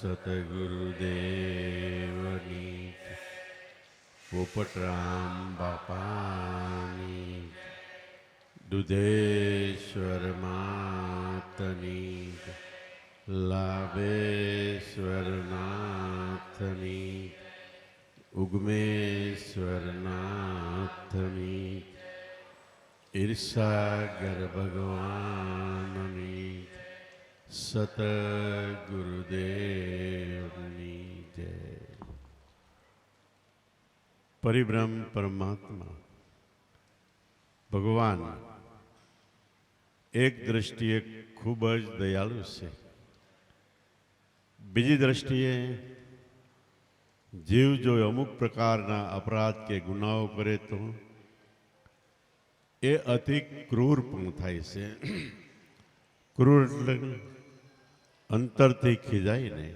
સતગુરુદેવની પોપટરામ બાપાની દુધેશ્વર માતની લાભેશ્વર નાથની ઉગમેશ્વર નાથની ઈર્ષાગર ભગવાનની સતગુરુદેવની જય. પરિબ્રહ્મ પરમાત્મા ભગવાન એક દ્રષ્ટિએ ખૂબ જ દયાળુ છે, બીજી દ્રષ્ટિએ જીવ જો અમુક પ્રકારના અપરાધ કે ગુનાઓ કરે તો એ અતિ ક્રૂર પણ થાય છે. ક્રૂર એટલે અંતરથી ખીજાઈને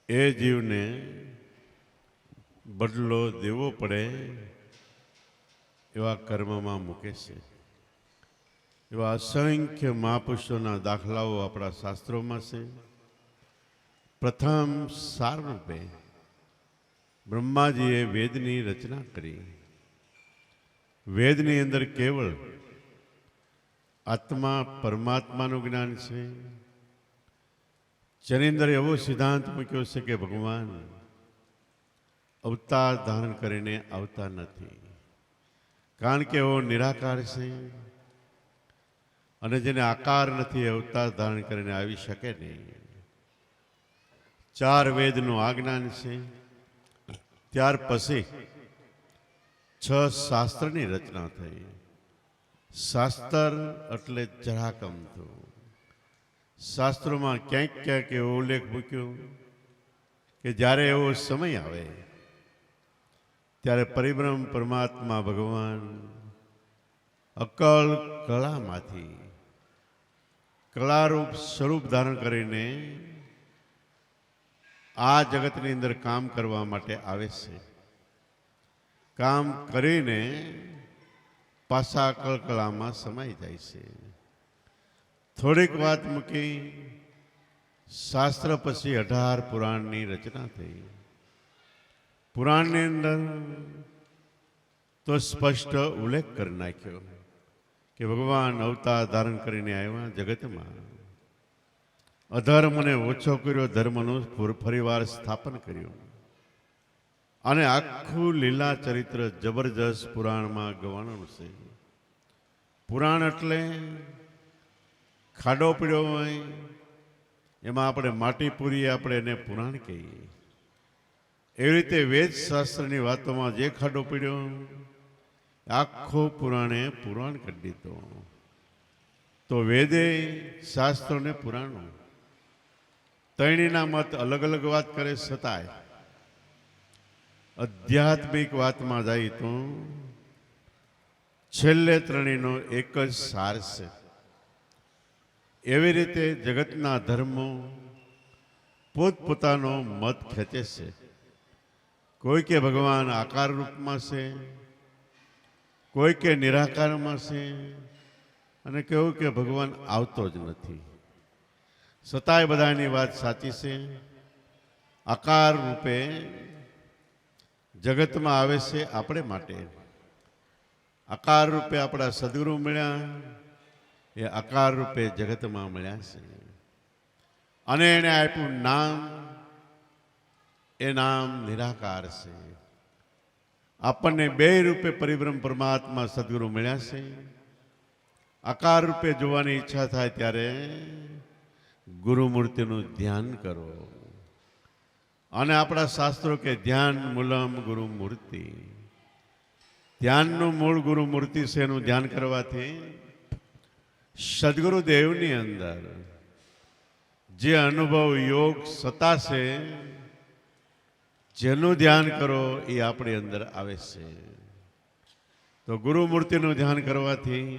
એ જીવને બદલો દેવો પડે એવા કર્મમાં મૂકે છે. એવા અસંખ્ય મહાપુરુષોના દાખલાઓ આપણા શાસ્ત્રોમાં છે. પ્રથમ સારરૂપે બ્રહ્માજીએ વેદની રચના કરી. વેદની અંદર કેવળ આત્મા પરમાત્માનું જ્ઞાન છે. જેની અંદર એવો સિદ્ધાંત મૂક્યો છે કે ભગવાન અવતાર ધારણ કરીને આવતા નથી, કારણ કે એવો નિરાકાર છે અને જેને આકાર નથી અવતાર ધારણ કરીને આવી શકે નહીં. ચાર વેદનું આ જ્ઞાન છે. ત્યાર પછી 6 શાસ્ત્રની રચના થઈ. શાસ્ત્ર એટલે જરાક અમથું. શાસ્ત્રોમાં ક્યાંક ક્યાંક એવો ઉલ્લેખ મૂક્યો કે જ્યારે એવો સમય આવે ત્યારે પરિબ્રહ્મ પરમાત્મા ભગવાન અકળ કળામાંથી કળારૂપ સ્વરૂપ ધારણ કરીને આ જગતની અંદર કામ કરવા માટે આવે છે. કામ કરીને પાછા કળકળામાં સમાઈ જાય છે. થોડીક વાત મૂકી, શાસ્ત્ર પછી 18 પુરાણની રચના થઈ. પુરાણની અંદર તો સ્પષ્ટ ઉલ્લેખ કરી નાખ્યો કે ભગવાન અવતાર ધારણ કરીને આવ્યા જગતમાં. અધર્મને ઓછો કર્યો, ધર્મનું ફરીવાર સ્થાપન કર્યું અને આખું લીલા ચરિત્ર જબરજસ્ત પુરાણમાં ગવાણું છે. પુરાણ એટલે ખાડો પીડ્યો હોય એમાં આપણે માટી પૂરીએ, આપણે એને પુરાણ કહીએ. એવી રીતે વેદ શાસ્ત્રની વાતોમાં જે ખાડો પીડ્યો આખો પુરાણે પુરાણ કરી દીધો. તો વેદે શાસ્ત્રોને પુરાણો ત્રણેયના મત અલગ અલગ વાત કરે, છતાંય આધ્યાત્મિક વાતમાં જાય તો છેલ્લે ત્રણેયનો એક જ સાર છે. એવી રીતે જગતના ધર્મો પોતપોતાનો મત ખેંચે છે. કોઈ કે ભગવાન આકાર રૂપમાં છે, કોઈ કે નિરાકારમાં છે અને કેવું કે ભગવાન આવતો જ નથી. છતાંય બધાની વાત સાચી છે. આકાર રૂપે જગતમાં આવે છે આપણે માટે. આકાર રૂપે આપણા સદગુરુ મળ્યા, એ આકાર રૂપે જગતમાં મળ્યા છે અને એને આપ્યું નામ. એ નામ નિરાકાર છે. આપણને 2 રૂપે પરિબ્રહ્મ પરમાત્મા સદગુરુ મળ્યા છે. આકાર રૂપે જોવાની ઈચ્છા થાય ત્યારે ગુરુમૂર્તિનું ધ્યાન કરો. અને આપણા શાસ્ત્રો કે ધ્યાન મૂલમ ગુરુમૂર્તિ. ધ્યાનનું મૂળ ગુરુમૂર્તિ છે. એનું ધ્યાન કરવાથી સદગુરુદેવની અંદર જે અનુભવ યોગ સત્તા છે, જેનું ધ્યાન કરો એ આપણી અંદર આવે છે. તો ગુરુમૂર્તિનું ધ્યાન કરવાથી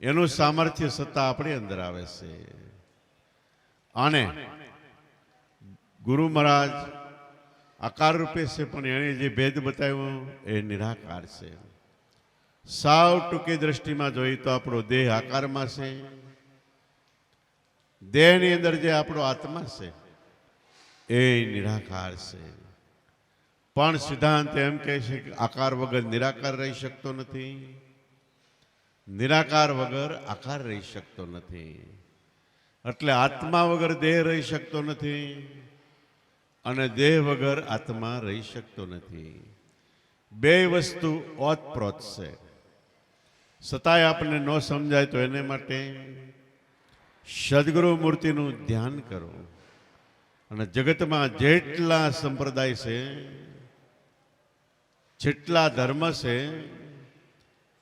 એનું સામર્થ્ય સત્તા આપણી અંદર આવે છે. અને ગુરુ મહારાજ આકાર રૂપે છે, પણ એણે જે ભેદ બતાવ્યો એ નિરાકાર છે. સાવ ટૂંકી દ્રષ્ટિમાં જોઈએ તો આપણો દેહ આકારમાં છે, દેહની અંદર જે આપણો આત્મા છે એ નિરાકાર છે. પણ સિદ્ધાંત એમ કહે છે કે આકાર વગર નિરાકાર રહી શકતો નથી, નિરાકાર વગર આકાર રહી શકતો નથી. એટલે આત્મા વગર દેહ રહી શકતો નથી અને દેહ વગર આત્મા રહી શકતો નથી. બે વસ્તુ ઓતપ્રોત છે. છતાંય આપણને ન સમજાય તો એને માટે સદગુરુ મૂર્તિનું ધ્યાન કરો અને જગતમાં જેટલા સંપ્રદાય છે, જેટલા ધર્મ છે,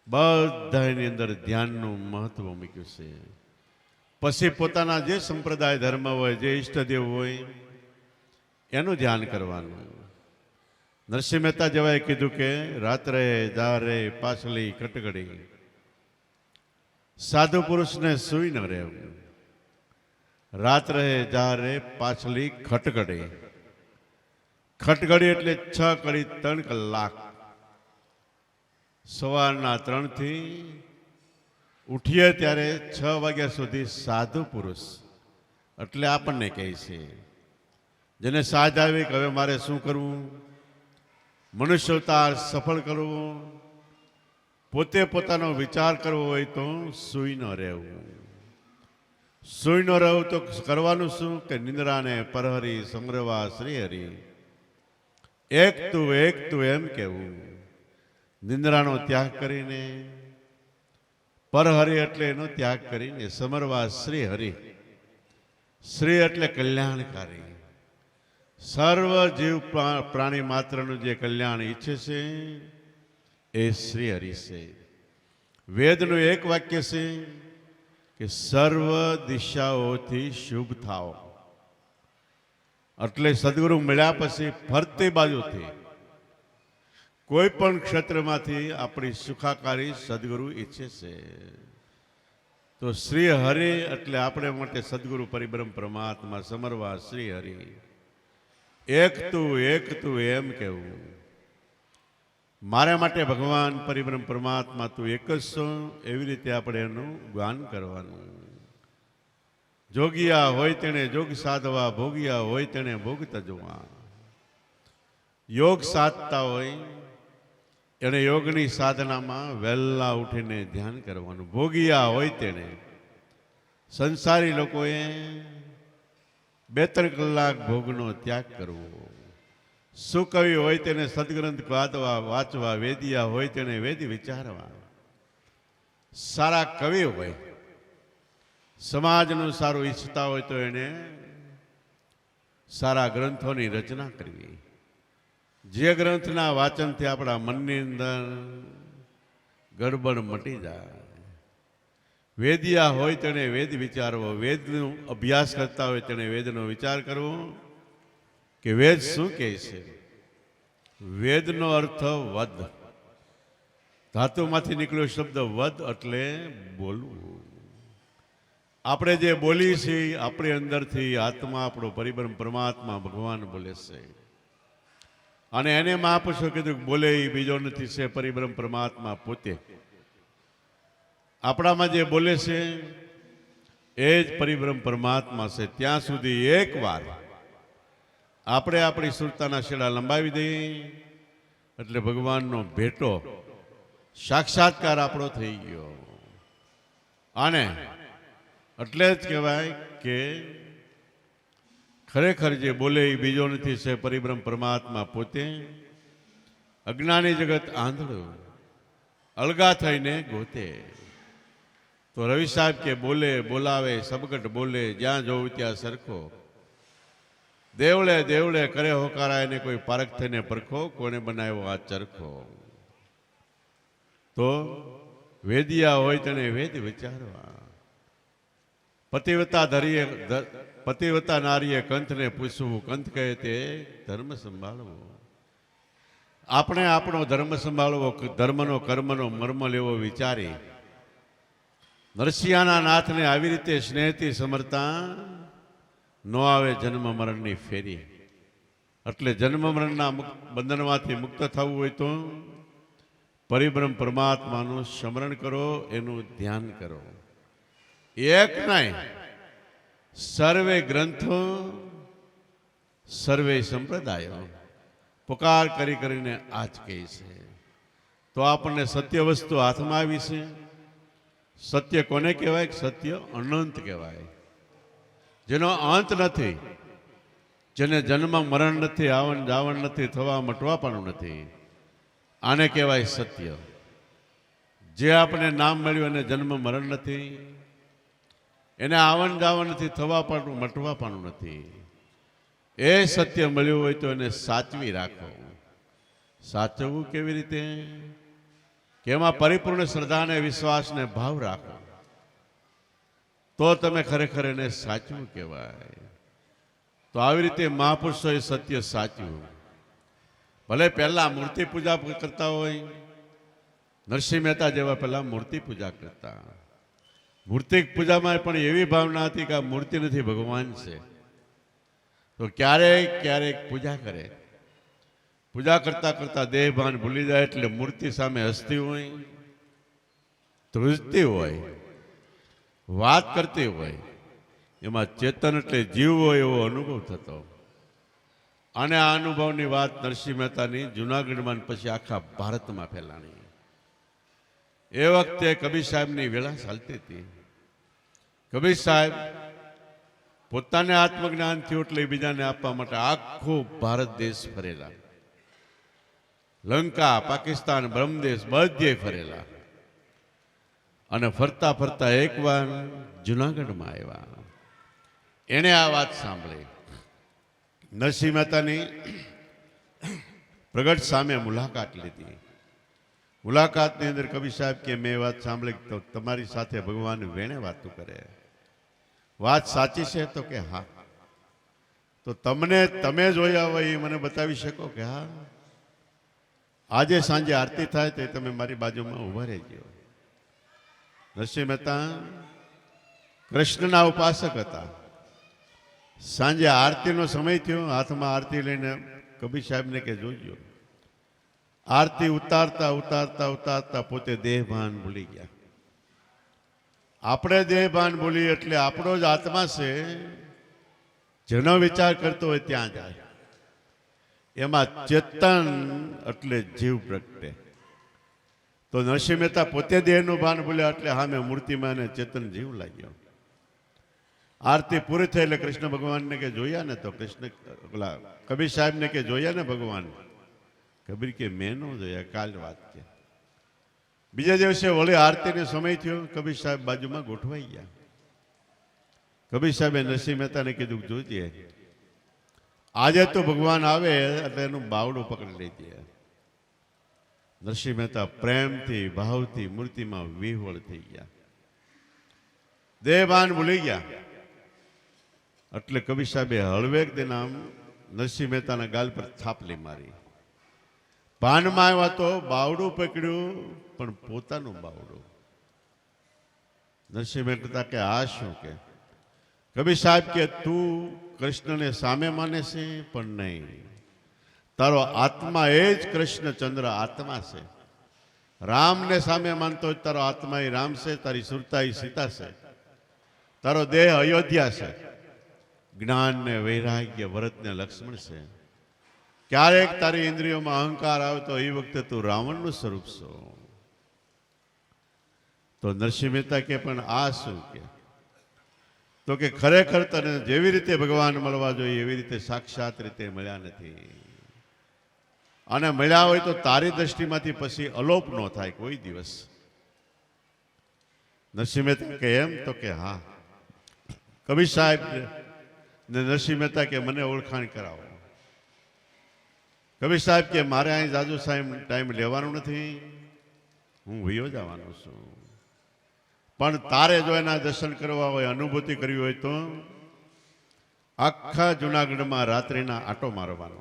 બધાની અંદર ધ્યાનનું મહત્વ મૂક્યું છે. પછી પોતાના જે સંપ્રદાય ધર્મ હોય, જે ઈષ્ટદેવ હોય, એનું ધ્યાન કરવાનું. નરસિંહ મહેતા જેવાએ કીધું કે રાત્રે જારે પાછલી કટકડી, સાધુ પુરુષને સુઈ ન રહેવું. રાત્રે જારે પાછલી ખટકડી, ખટકડી એટલે 6 કડી 3 કલાક. સવારના 3 થી ઉઠીએ ત્યારે 6 વાગ્યા સુધી સાધુ પુરુષ એટલે આપણને કહે છે. જેને સાજ આવી કે હવે મારે શું કરવું, મનુષ્ય અવતાર સફળ કરવું, પોતે પોતાનો વિચાર કરવો હોય તો સૂઈ ન રહેવું. સૂઈ ન રહેવું તો કરવાનું શું કે નિંદ્રાને પરહરી સમરવા શ્રી હરિ. એક તું એમ કહેવું. નિંદ્રાનો ત્યાગ કરીને, પરહરિ એટલે એનો ત્યાગ કરીને સમરવા શ્રી હરિ. શ્રી એટલે કલ્યાણકારી. સર્વ જીવ પ્રાણી માત્રનું જે કલ્યાણ ઈચ્છે છે એ શ્રી હરિ છે. વેદનું એક વાક્ય છે કે સર્વ દિશાઓથી શુભ થાઓ. એટલે સદગુરુ મળ્યા પછી ફરતી બાજુથી કોઈ પણ ક્ષેત્રમાંથી આપણી સુખાકારી સદગુરુ ઈચ્છે છે. તો શ્રી હરિ એટલે આપણે માટે સદગુરુ પરિબ્રહ્મ પરમાત્મા સમરવા શ્રી હરિ. એક તું એમ કહેવું. મારા માટે ભગવાન પરિબ્રહ્મ પરમાત્મા તું એક જ છો, એવી રીતે આપણે એનું ગાન કરવાનું. જોગિયા હોય તેણે જોગ સાધવા, ભોગિયા હોય તેણે ભોગ તજવા. યોગ સાધતા હોય એને યોગની સાધનામાં વહેલા ઉઠીને ધ્યાન કરવાનું. ભોગિયા હોય તેણે, સંસારી લોકોએ 2-3 કલાક ભોગનો ત્યાગ કરવો. સુકવિ હોય તેને સદગ્રંથ વાંચવા, વેદિયા હોય તેને વેદ વિચારવા. સારા કવિ હોય, સમાજનું સારું ઈચ્છતા હોય તો એને સારા ગ્રંથોની રચના કરવી. જે ગ્રંથના વાંચનથી આપણા મનની અંદર ગડબડ મટી જાય. વેદિયા હોય તેણે વેદ વિચારવો. વેદનો અભ્યાસ કરતા હોય તેણે વેદનો વિચાર કરવો કે વેદ શું કહે છે. વેદનો અર્થ વદ. ધાતુમાંથી નીકળ્યો શબ્દ વદ એટલે બોલવું. આપણે જે બોલીએ છીએ આપણી અંદરથી આત્મા, આપણો પરિબ્રહ્મ પરમાત્મા ભગવાન બોલે છે. અને એને મહાપુરુષો કીધું બોલે એ બીજો નથી, છે પરિબ્રહ્મ પરમાત્મા પોતે. આપણામાં જે બોલે છે એ જ પરિબ્રહ્મ પરમાત્મા છે. ત્યાં સુધી એકવાર આપણે આપણી સુરતાના શેડા લંબાવી દઈએ એટલે ભગવાનનો ભેટો, સાક્ષાત્કાર આપણો થઈ ગયો. અને એટલે જ કહેવાય કે ખરેખર જે બોલે એ બીજો નથી, છે પરિબ્રહ્મ પરમાત્મા પોતે. અજ્ઞાની જગત આંધળું અળગા થઈને ગોતે. તો રવિ સાહેબ કે બોલે બોલાવે સબગટ બોલે, જ્યાં જોવું ત્યાં સરખો. દેવળે દેવળે કરે હોકારા, એને કોઈ પારખ થઈને પરખો, કોને બનાવ્યો આ ચરખો. તો વેદિયા હોય તેને વેદ વિચારવા. પતિવતા નારીએ કંથને પૂછવું, કંથ કહે તે ધર્મ સંભાળવો. આપણે આપણો ધર્મ સંભાળવો, ધર્મનો કર્મનો મર્મ લેવો વિચારી નરસિંહના નાથને આવી રીતે સ્નેહથી સમરતા ન આવે જન્મ મરણની ફેરી. એટલે જન્મ મરણના બંધનમાંથી મુક્ત થવું હોય તો પરિબ્રહ્મ પરમાત્માનું સ્મરણ કરો, એનું ધ્યાન કરો. એક નહીં, સર્વે ગ્રંથો સર્વે સંપ્રદાયો પુકાર કરી કરીને આ જ કહે છે. તો આપણને સત્ય વસ્તુ હાથમાં આવી છે. સત્ય કોને કહેવાય? સત્ય અનંત કહેવાય, જેનો અંત નથી, જેને જન્મ મરણ નથી, આવન જાવન નથી, થવા મટવાપણું નથી. આને કહેવાય સત્ય. જે આપણે નામ મળ્યું એને જન્મ મરણ નથી, એને આવન જાવન નથી, થવા પણ મટવાપણું નથી. એ સત્ય મળ્યું હોય તો એને સાચવી રાખો. સાચવવું કેવી રીતે? કે એમાં પરિપૂર્ણ શ્રદ્ધાને વિશ્વાસને ભાવ રાખો, તો તમે ખરેખર એને સાચવું કહેવાય. તો આવી રીતે મહાપુરુષોએ સત્ય સાચ્યું. ભલે પહેલા મૂર્તિ પૂજા કરતા હોય, નરસિંહ મહેતા જેવા પહેલા મૂર્તિ પૂજા કરતા. મૂર્તિ પૂજામાં પણ એવી ભાવના હતી કે આ મૂર્તિ નથી, ભગવાન છે. તો ક્યારેક ક્યારેક પૂજા કરે. પૂજા કરતા કરતા દેહ ભાન ભૂલી જાય એટલે મૂર્તિ સામે હસતી હોય, ધ્રુજતી હોય, વાત કરતી હોય, એમાં ચેતન એટલે જીવ હોય એવો અનુભવ થતો. અને આ અનુભવની વાત નરસિંહ મહેતાની જૂનાગઢમાં પછી આખા ભારતમાં ફેલાણી. એ વખતે કબીર સાહેબની વેળા ચાલતી હતી. કબીર સાહેબ પોતાને આત્મજ્ઞાન થયું એટલે બીજાને આપવા માટે આખો ભારત દેશ ફરેલા. લંકા, પાકિસ્તાન, બ્રહ્મદેશ બધે ફરેલા. અને ફરતા ફરતા એકવાર જૂનાગઢમાં આવ્યા. એણે આ વાત સાંભળી. નરસિંહ મહેતાની પ્રગટ સામે મુલાકાત લીધી. મુલાકાતની અંદર કબીર સાહેબ કે મેં વાત સાંભળી તો તમારી સાથે ભગવાન વેણે વાતો કરે. વાત સાચી છે? તો કે હા. તો તમે જોયા હોય એ મને બતાવી શકો? કે હા. આજે સાંજે આરતી થાય તો તમે મારી બાજુમાં ઊભા રહેજો. નરસિંહ મહેતા કૃષ્ણના ઉપાસક હતા. સાંજે આરતીનો સમય થયો, હાથમાં આરતી લઈને કબીર સાહેબને કે જોજો. આરતી ઉતારતા ઉતારતા ઉતારતા પોતે દેહભાન ભૂલી ગયા. આપણે દેહભાન ભૂલી એટલે આપણો જ આત્મા છે, જેનો વિચાર કરતો હોય ત્યાં જાય. એમાં ચેતન એટલે જીવ પ્રગટે. તો નરસિંહ મહેતા પોતે દેહનું ભાન ભૂલ્યા એટલે સામે મૂર્તિમાં એને ચેતન જીવ લાગ્યો. આરતી પૂરી થઈ એટલે કૃષ્ણ ભગવાનને કે જોયા ને? તો કૃષ્ણ પેલા કબીર સાહેબને કે જોયા ને ભગવાન? કબીર કે મેં ન જોયા, કાલ વાત છે. બીજા દિવસે વળી આરતીનો સમય થયો, કબીર સાહેબ બાજુમાં ગોઠવાઈ ગયા. કબીર સાહેબે નરસિંહ મહેતાને કીધું જોજે, આજે તો ભગવાન આવે એટલે એનું બાવડું પકડી લેજે. નરસિંહ મહેતા પ્રેમથી ભાવથી મૂર્તિમાં વિહવળ થઈ ગયા. દેહભાન ભૂલી ગયા. એટલે કબીર સાહેબે હળવેક દિન આમ નરસિંહ મહેતાના ગાલ પર થાપલી મારી. ભાનમાં આવ્યા તો બાવડું પકડ્યું, પણ પોતાનું બાવડું. નરસિંહ મહેતા કે આ શું? કે કબીર સાહેબ કે તું કૃષ્ણને સામે માને છે, પણ નહીં. તારો આત્મા એ જ કૃષ્ણચંદ્ર આત્મા છે. રામને સામે માનતો હોય તારો આત્મા એ રામ છે, તારી સુરતા એ સીતા છે, તારો દેહ અયોધ્યા છે, જ્ઞાન ને વૈરાગ્ય ભરત ને લક્ષ્મણ છે. ક્યારેક તારી ઇન્દ્રિયોમાં અહંકાર આવે તો એ વખતે તું રાવણનું સ્વરૂપ છો. તો નરસિંહ મહેતા કે પણ આ શું? કે તો કે ખરેખર તને જેવી રીતે ભગવાન મળવા જોઈએ એવી રીતે સાક્ષાત રીતે મળ્યા નથી. અને મળ્યા હોય તો તારી દ્રષ્ટિમાંથી પછી અલોપ ન થાય કોઈ દિવસ. નરસિંહ મહેતા કે એમ? તો કે હા. કબીર સાહેબ ને નરસિંહ મહેતા કે મને ઓળખાણ કરાવો. કબીર સાહેબ કે મારે અહીં જાજુ સાહેબ ટાઈમ લેવાનો નથી, હું વયો જવાનો છું. પણ તારે જો એના દર્શન કરવા હોય, અનુભૂતિ કરવી હોય તો આખા જૂનાગઢમાં રાત્રિના આટો મારવાનો.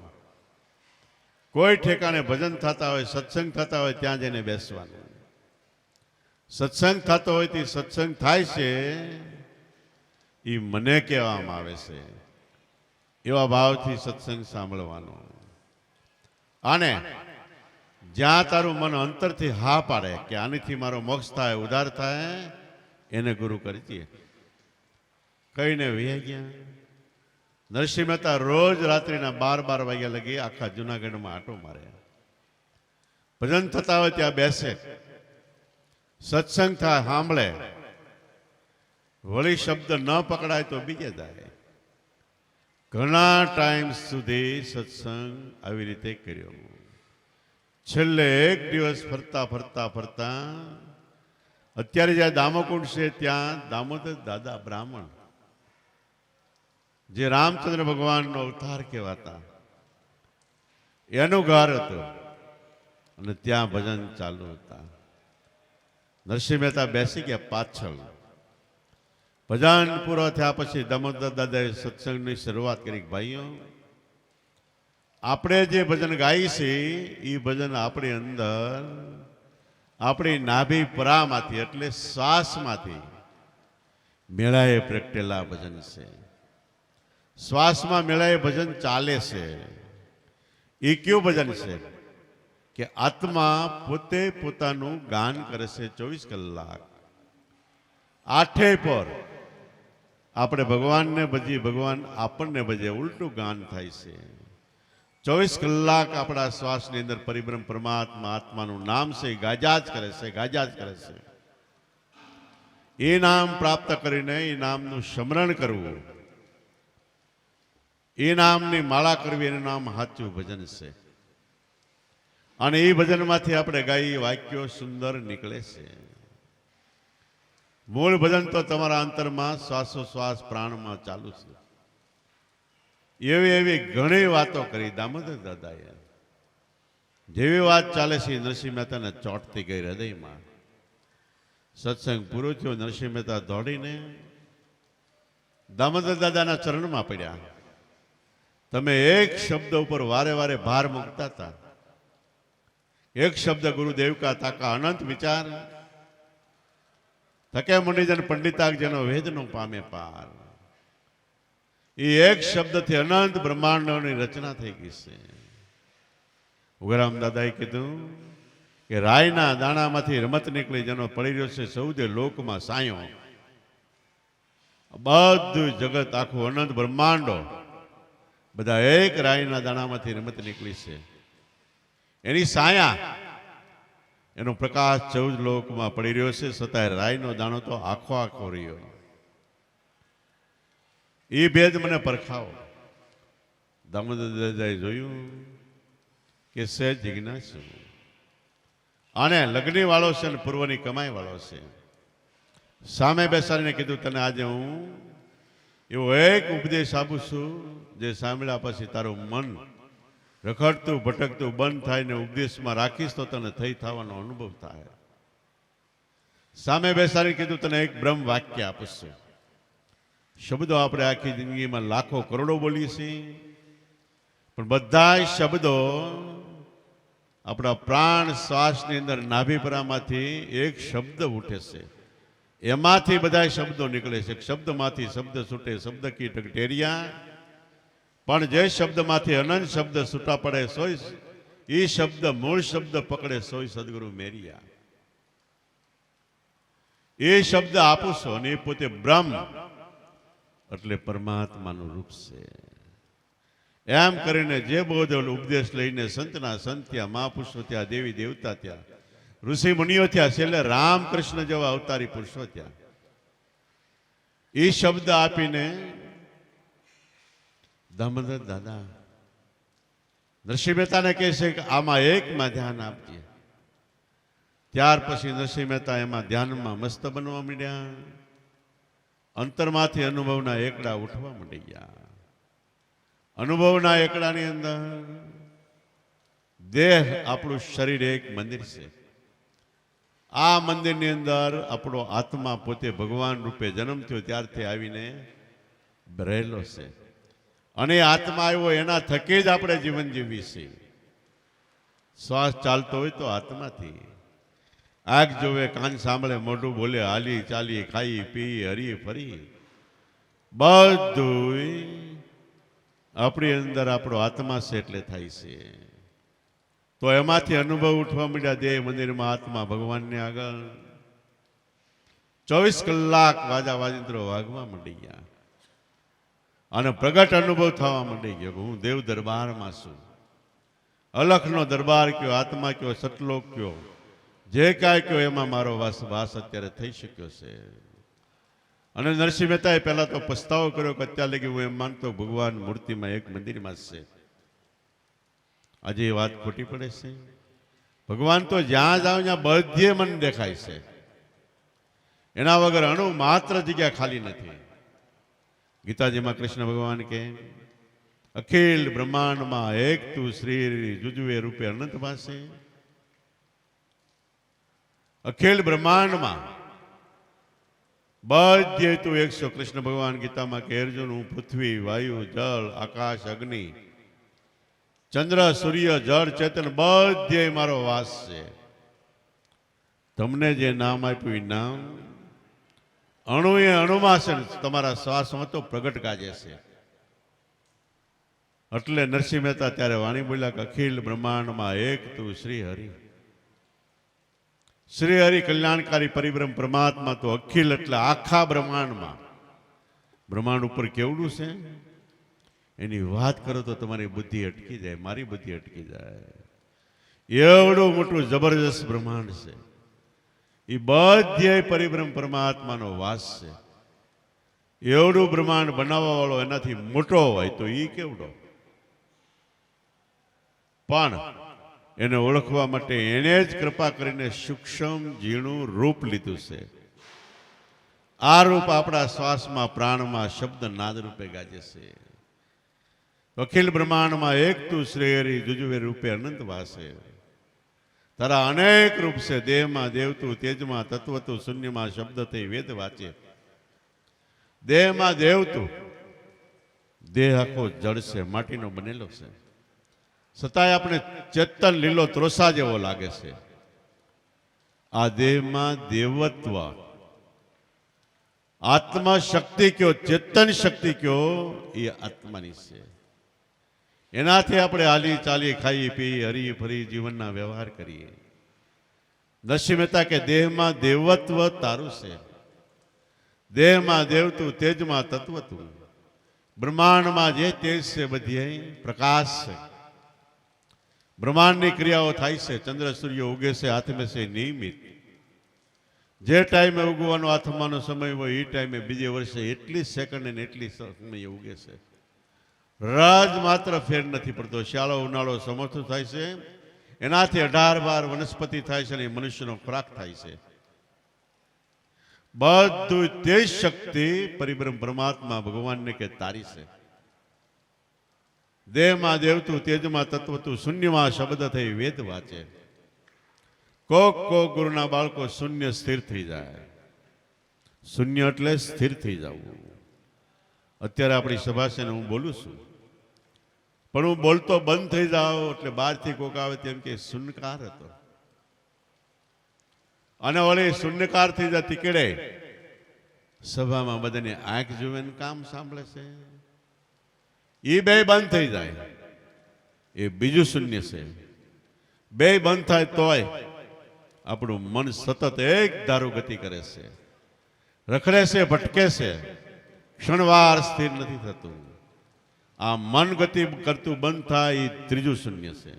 કોઈ ઠેકાણે ભજન થતા હોય, સત્સંગ થતા હોય ત્યાં જઈને બેસવાનું. સત્સંગ થતો હોય તે સત્સંગ થાય છે એ મને કહેવામાં આવે છે, એવા ભાવથી સત્સંગ સાંભળવાનો. અને જ્યાં તારું મન અંતરથી હા પાડે કે આનીથી મારો મોક્ષ થાય, ઉદ્ધાર થાય, એને ગુરુ કરજે. કહીને વહી ગયા. નરસિંહ મહેતા રોજ રાત્રિના 12 વાગ્યા લગી આખા જુનાગઢમાં આંટો મારે. ભજન થતા હોય ત્યાં બેસે, સત્સંગ થાય સાંભળે, વળી શબ્દ ન પકડાય તો બીજે જાય. ઘણા ટાઈમ સુધી સત્સંગ આવી રીતે કર્યો. છેલ્લે એક દિવસ ફરતા ફરતા ફરતા અત્યારે જ્યાં દામોકુંડ છે ત્યાં દામોદર દાદા બ્રાહ્મણ, જે રામચંદ્ર ભગવાનનો અવતાર કહેવાતા, એનું ઘર હતું અને ત્યાં ભજન ચાલુ હતા. નરસિંહ મહેતા બેસી ગયા પાછળ. ભજન પૂરો થયા પછી દામોદર દાદાએ સત્સંગની શરૂઆત કરી. ભાઈઓ, આપણે જે ભજન ગાઈ છે એ ભજન આપણી અંદર, આપણી નાભી પરામાંથી એટલે શ્વાસમાંથી મેળાએ પ્રગટેલા ભજન છે. શ્વાસમાં મેળાએ ભજન ચાલે છે. એ કયું ભજન છે કે આત્મા પોતે પોતાનું ગાન કરે છે 24 કલાક. આઠે પર આપણે ભગવાનને ભજીએ, ભગવાન આપણને ભજે, ઉલટું ગાન થાય છે. 24 કલાક આપણા શ્વાસની અંદર પરિબ્રહ્મ પરમાત્મા આત્માનું નામ છે, ગાજા જ કરે છે, ગાજા જ કરે છે. એ નામ પ્રાપ્ત કરીને એ નામનું સ્મરણ કરવું, એ નામની માળા કરવી, એનું નામ સાચું ભજન છે. અને એ ભજનમાંથી આપણે ગાઈ વાક્યો સુંદર નીકળે છે. મૂળ ભજન તો તમારા અંતરમાં શ્વાસોશ્વાસ પ્રાણમાં ચાલુ છે. એવી એવી ઘણી વાતો કરી દામોદર દાદાએ. જેવી વાત ચાલે છે નરસિંહ મહેતાને ચોંટતી ગઈ હૃદયમાં. સત્સંગ પૂરો થયો. નરસિંહ મહેતા દોડીને દામોદર દાદાના ચરણમાં પડ્યા. તમે એક શબ્દ ઉપર વારે વારે ભાર મૂકતા હતા. એક શબ્દ ગુરુદેવ કા તાકા અનંત વિચાર થકે મુનિજન પંડિતાક જેનો વેદ નો પામે પાર. એ એક શબ્દથી અનંત બ્રહ્માંડોની રચના થઈ ગઈ છે. ઉગરામ દાદાએ કીધું કે રાયના દાણામાંથી રમત નીકળી જેનો પડી રહ્યો છે સૌદે લોકમાં સાયો. બધું જગત આખું અનંત બ્રહ્માંડો બધા એક રાયના દાણામાંથી રમત નીકળી છે. એની સાયા, એનો પ્રકાશ 14 લોકમાં પડી રહ્યો છે. છતાંય રાયનો દાણો તો આખો આખો રહ્યો. એ ભેદ મને પરખાવો. દામોદર દાદાએ જોયું કે સહેજ જિજ્ઞાસુ અને લગ્ની વાળો છે અને પૂર્વની કમાઈ વાળો છે. સામે બેસાડીને કીધું, તને આજે હું એવો એક ઉપદેશ આપું છું જે સાંભળ્યા પછી તારું મન રખડતું ભટકતું બંધ થાય ને ઉપદેશમાં રાખીશ તો તને થઈ થવાનો અનુભવ થાય. સામે બેસાડીને કીધું, તને એક બ્રહ્મ વાક્ય આપું છું. શબ્દો આપણે આખી જિંદગીમાં લાખો કરોડો બોલીએ છીએ, પણ બધા શબ્દો આપણા પ્રાણ શ્વાસની અંદર નાભીપરામાંથી એક શબ્દ ઉઠે છે. એમાંથી બધા શબ્દો નીકળે છે. શબ્દમાંથી શબ્દ છૂટે, શબ્દ કી ઢગઢેરિયા. પણ જે શબ્દમાંથી અનંત શબ્દ છૂટા પડે સોય એ શબ્દ મૂળ શબ્દ પકડે સોય સદગુરુ મેરિયા. એ શબ્દ આપું છો અને એ પોતે બ્રહ્મ એટલે પરમાત્માનું રૂપ છે. એમ કરીને જે બધો ઉપદેશ લઈને સંતના સંત થયા, મહાપુરુષો થયા, દેવી દેવતા થયા, ઋષિ મુનિઓ થયા, છેલ્લે રામકૃષ્ણ જેવા અવતારી પુરુષો થયા. એ શબ્દ આપીને દામોદર દાદા નરસિંહ મહેતાને કહે છે કે આમાં એકમાં ધ્યાન આપજે. ત્યાર પછી નરસિંહ મહેતા એમાં ધ્યાનમાં મસ્ત બનવા માંડ્યા. અંતરમાંથી અનુભવના એકડા ઉઠવા માંડી ગયા. અનુભવના એકડાની અંદર દેહ, આપણું શરીર એક મંદિર છે. આ મંદિરની અંદર આપણો આત્મા પોતે ભગવાન રૂપે જન્મ થયો ત્યારથી આવીને રહેલો છે. અને આત્મા આવ્યો એના થકી જ આપણે જીવન જીવી છીએ. શ્વાસ ચાલતો હોય તો આત્માથી. આંખ જોવે, કાન સાંભળે, મોઢું બોલે, હાલી ચાલી, ખાઈ પી, હરી ફરી, બધું આપણી અંદર આપણો આત્મા છે એટલે થાય છે. તો એમાંથી અનુભવ ઉઠવા માંડ્યા. દેહ મંદિરમાં આત્મા ભગવાનને આગળ 24 કલાક વાજા વાજિંત્રો વાગવા માંડી ગયા. અને પ્રગટ અનુભવ થવા માંડી ગયો કે હું દેવ દરબારમાં છું. અલખનો દરબાર કયો, આત્મા કયો, સતલોક કયો, જે કાંઈ કયો એમાં મારો વાસ અત્યારે થઈ શક્યો છે. અને નરસિંહ મહેતાએ પહેલા તો પસ્તાવો કર્યો કે અત્યાર લગી હું એમ માનતો ભગવાન મૂર્તિમાં એક મંદિરમાં જ છે. આજે એ વાત ખોટી પડે છે. ભગવાન તો જ્યાં જાઓ ત્યાં બધે મને દેખાય છે. એના વગર અણુ માત્ર જગ્યા ખાલી નથી. ગીતાજીમાં કૃષ્ણ ભગવાન કે અખિલ બ્રહ્માંડમાં એક તું શ્રી જુજુએ રૂપે અનંત પાસે. અખિલ બ્રહ્માંડમાં બધે તું 100. કૃષ્ણ ભગવાન ગીતામાં કે અર્જુન હું પૃથ્વી, વાયુ, જળ, આકાશ, અગ્નિ, ચંદ્ર, સૂર્ય, જળ, ચેતન બધે મારો વાસ છે. તમને જે નામ આપ્યું એ નામ અણુ એ અણુમાં છે, તમારા શ્વાસમાં તો પ્રગટ ગાજે છે. એટલે નરસિંહ મહેતા ત્યારે વાણી બોલ્યા કે અખિલ બ્રહ્માંડમાં એક તું શ્રી હરિ. શ્રી હરિ કલ્યાણકારી પરિબ્રહ્મ પરમાત્મા તો અખિલ એટલે આખા બ્રહ્માંડમાં. બ્રહ્માંડ ઉપર કેવડું છે એની વાત કરો તો તમારી બુદ્ધિ અટકી જાય, મારી બુદ્ધિ અટકી જાય. એવડું મોટું જબરજસ્ત બ્રહ્માંડ છે. એ બધે પરિબ્રહ્મ પરમાત્માનો વાસ છે. એવડું બ્રહ્માંડ બનાવવા વાળો એનાથી મોટો હોય તો એ કેવડો. પણ એને ઓળખવા માટે એને જ કૃપા કરીને સૂક્ષ્મ ઝીણું રૂપ લીધું છે. આ રૂપ આપણા શ્વાસમાં, પ્રાણમાં, શબ્દ નાદ રૂપે ગાજે છે. અખિલ બ્રહ્માંડમાં એક તું શ્રી હરિ જુજુવે રૂપે અનંત વાસે. તારા અનેક રૂપ છે. દેહમાં દેવતું, તેજમાં તત્વતું, શૂન્યમાં શબ્દ થઈ વેદ વાંચે. દેહમાં દેવતું, દેહ આખો જળ છે, માટીનો બનેલો છે, છતાંય આપણે ચેતન લીલો ત્રોસા જેવો લાગે છે. આ દેહમાં દેવત્વ, આત્મા શક્તિ કયો, ચેતન શક્તિ કયો, એ આત્માની છે. એનાથી આપણે હાલી ચાલી, ખાઈ પી, હરી ફરી જીવનના વ્યવહાર કરીએ. નરસિંહ મહેતા કે દેહમાં દેવત્વ તારું છે, દેહમાં દેવતું, તેજમાં તત્વતું, બ્રહ્માંડમાં જે તેજ છે બધી પ્રકાશ છે. બ્રહ્માંડની ક્રિયાઓ થાય છે. ચંદ્ર સૂર્ય ઉગે છે હાથમે છે નિયમિત. જે ટાઈમે ઉગવાનો આથમાનો સમય હોય એ ટાઈમે બીજે વર્ષે એટલી સેકન્ડ અને એટલી સમયે ઉગે છે. રાજ માત્ર ફેર નથી પડતો. શિયાળો ઉનાળો સમર્થ થાય છે. એનાથી 18 વનસ્પતિ થાય છે અને મનુષ્યનો ખોરાક થાય છે. બધું તે શક્તિ પરિબ્રહ્મ પરમાત્મા ભગવાનને કે તારી છે. દેહમાં દેવતું, તેજમાં તત્વતું, શૂન્યમાં શબ્દ થઈ વેદ વાંચે. કોક ગુરુના બાળકો શૂન્ય સ્થિર થઈ જાય. શૂન્ય એટલે સ્થિર થઈ જવું. અત્યારે આપણી સભા છે ને હું બોલું છું, પણ હું બોલતો બંધ થઈ જાઉં એટલે બહારથી કોક આવે તેમ કે શૂન્યકાર હતો. અને વળી શૂન્યકાર થઈ જતી કેડે સભામાં બધાની આંખ જોવે ને કામ સાંભળે છે. એ બે બંધ થઈ જાય, એ બીજું શૂન્ય છે. બે બંધ થાય તોય આપણું મન સતત એક ધારું ગતિ કરે છે, રખડે છે, ભટકે છે, ક્ષણવાર સ્થિર નથી થતું. આ મન ગતિ કરતું બંધ થાય એ ત્રીજું શૂન્ય છે.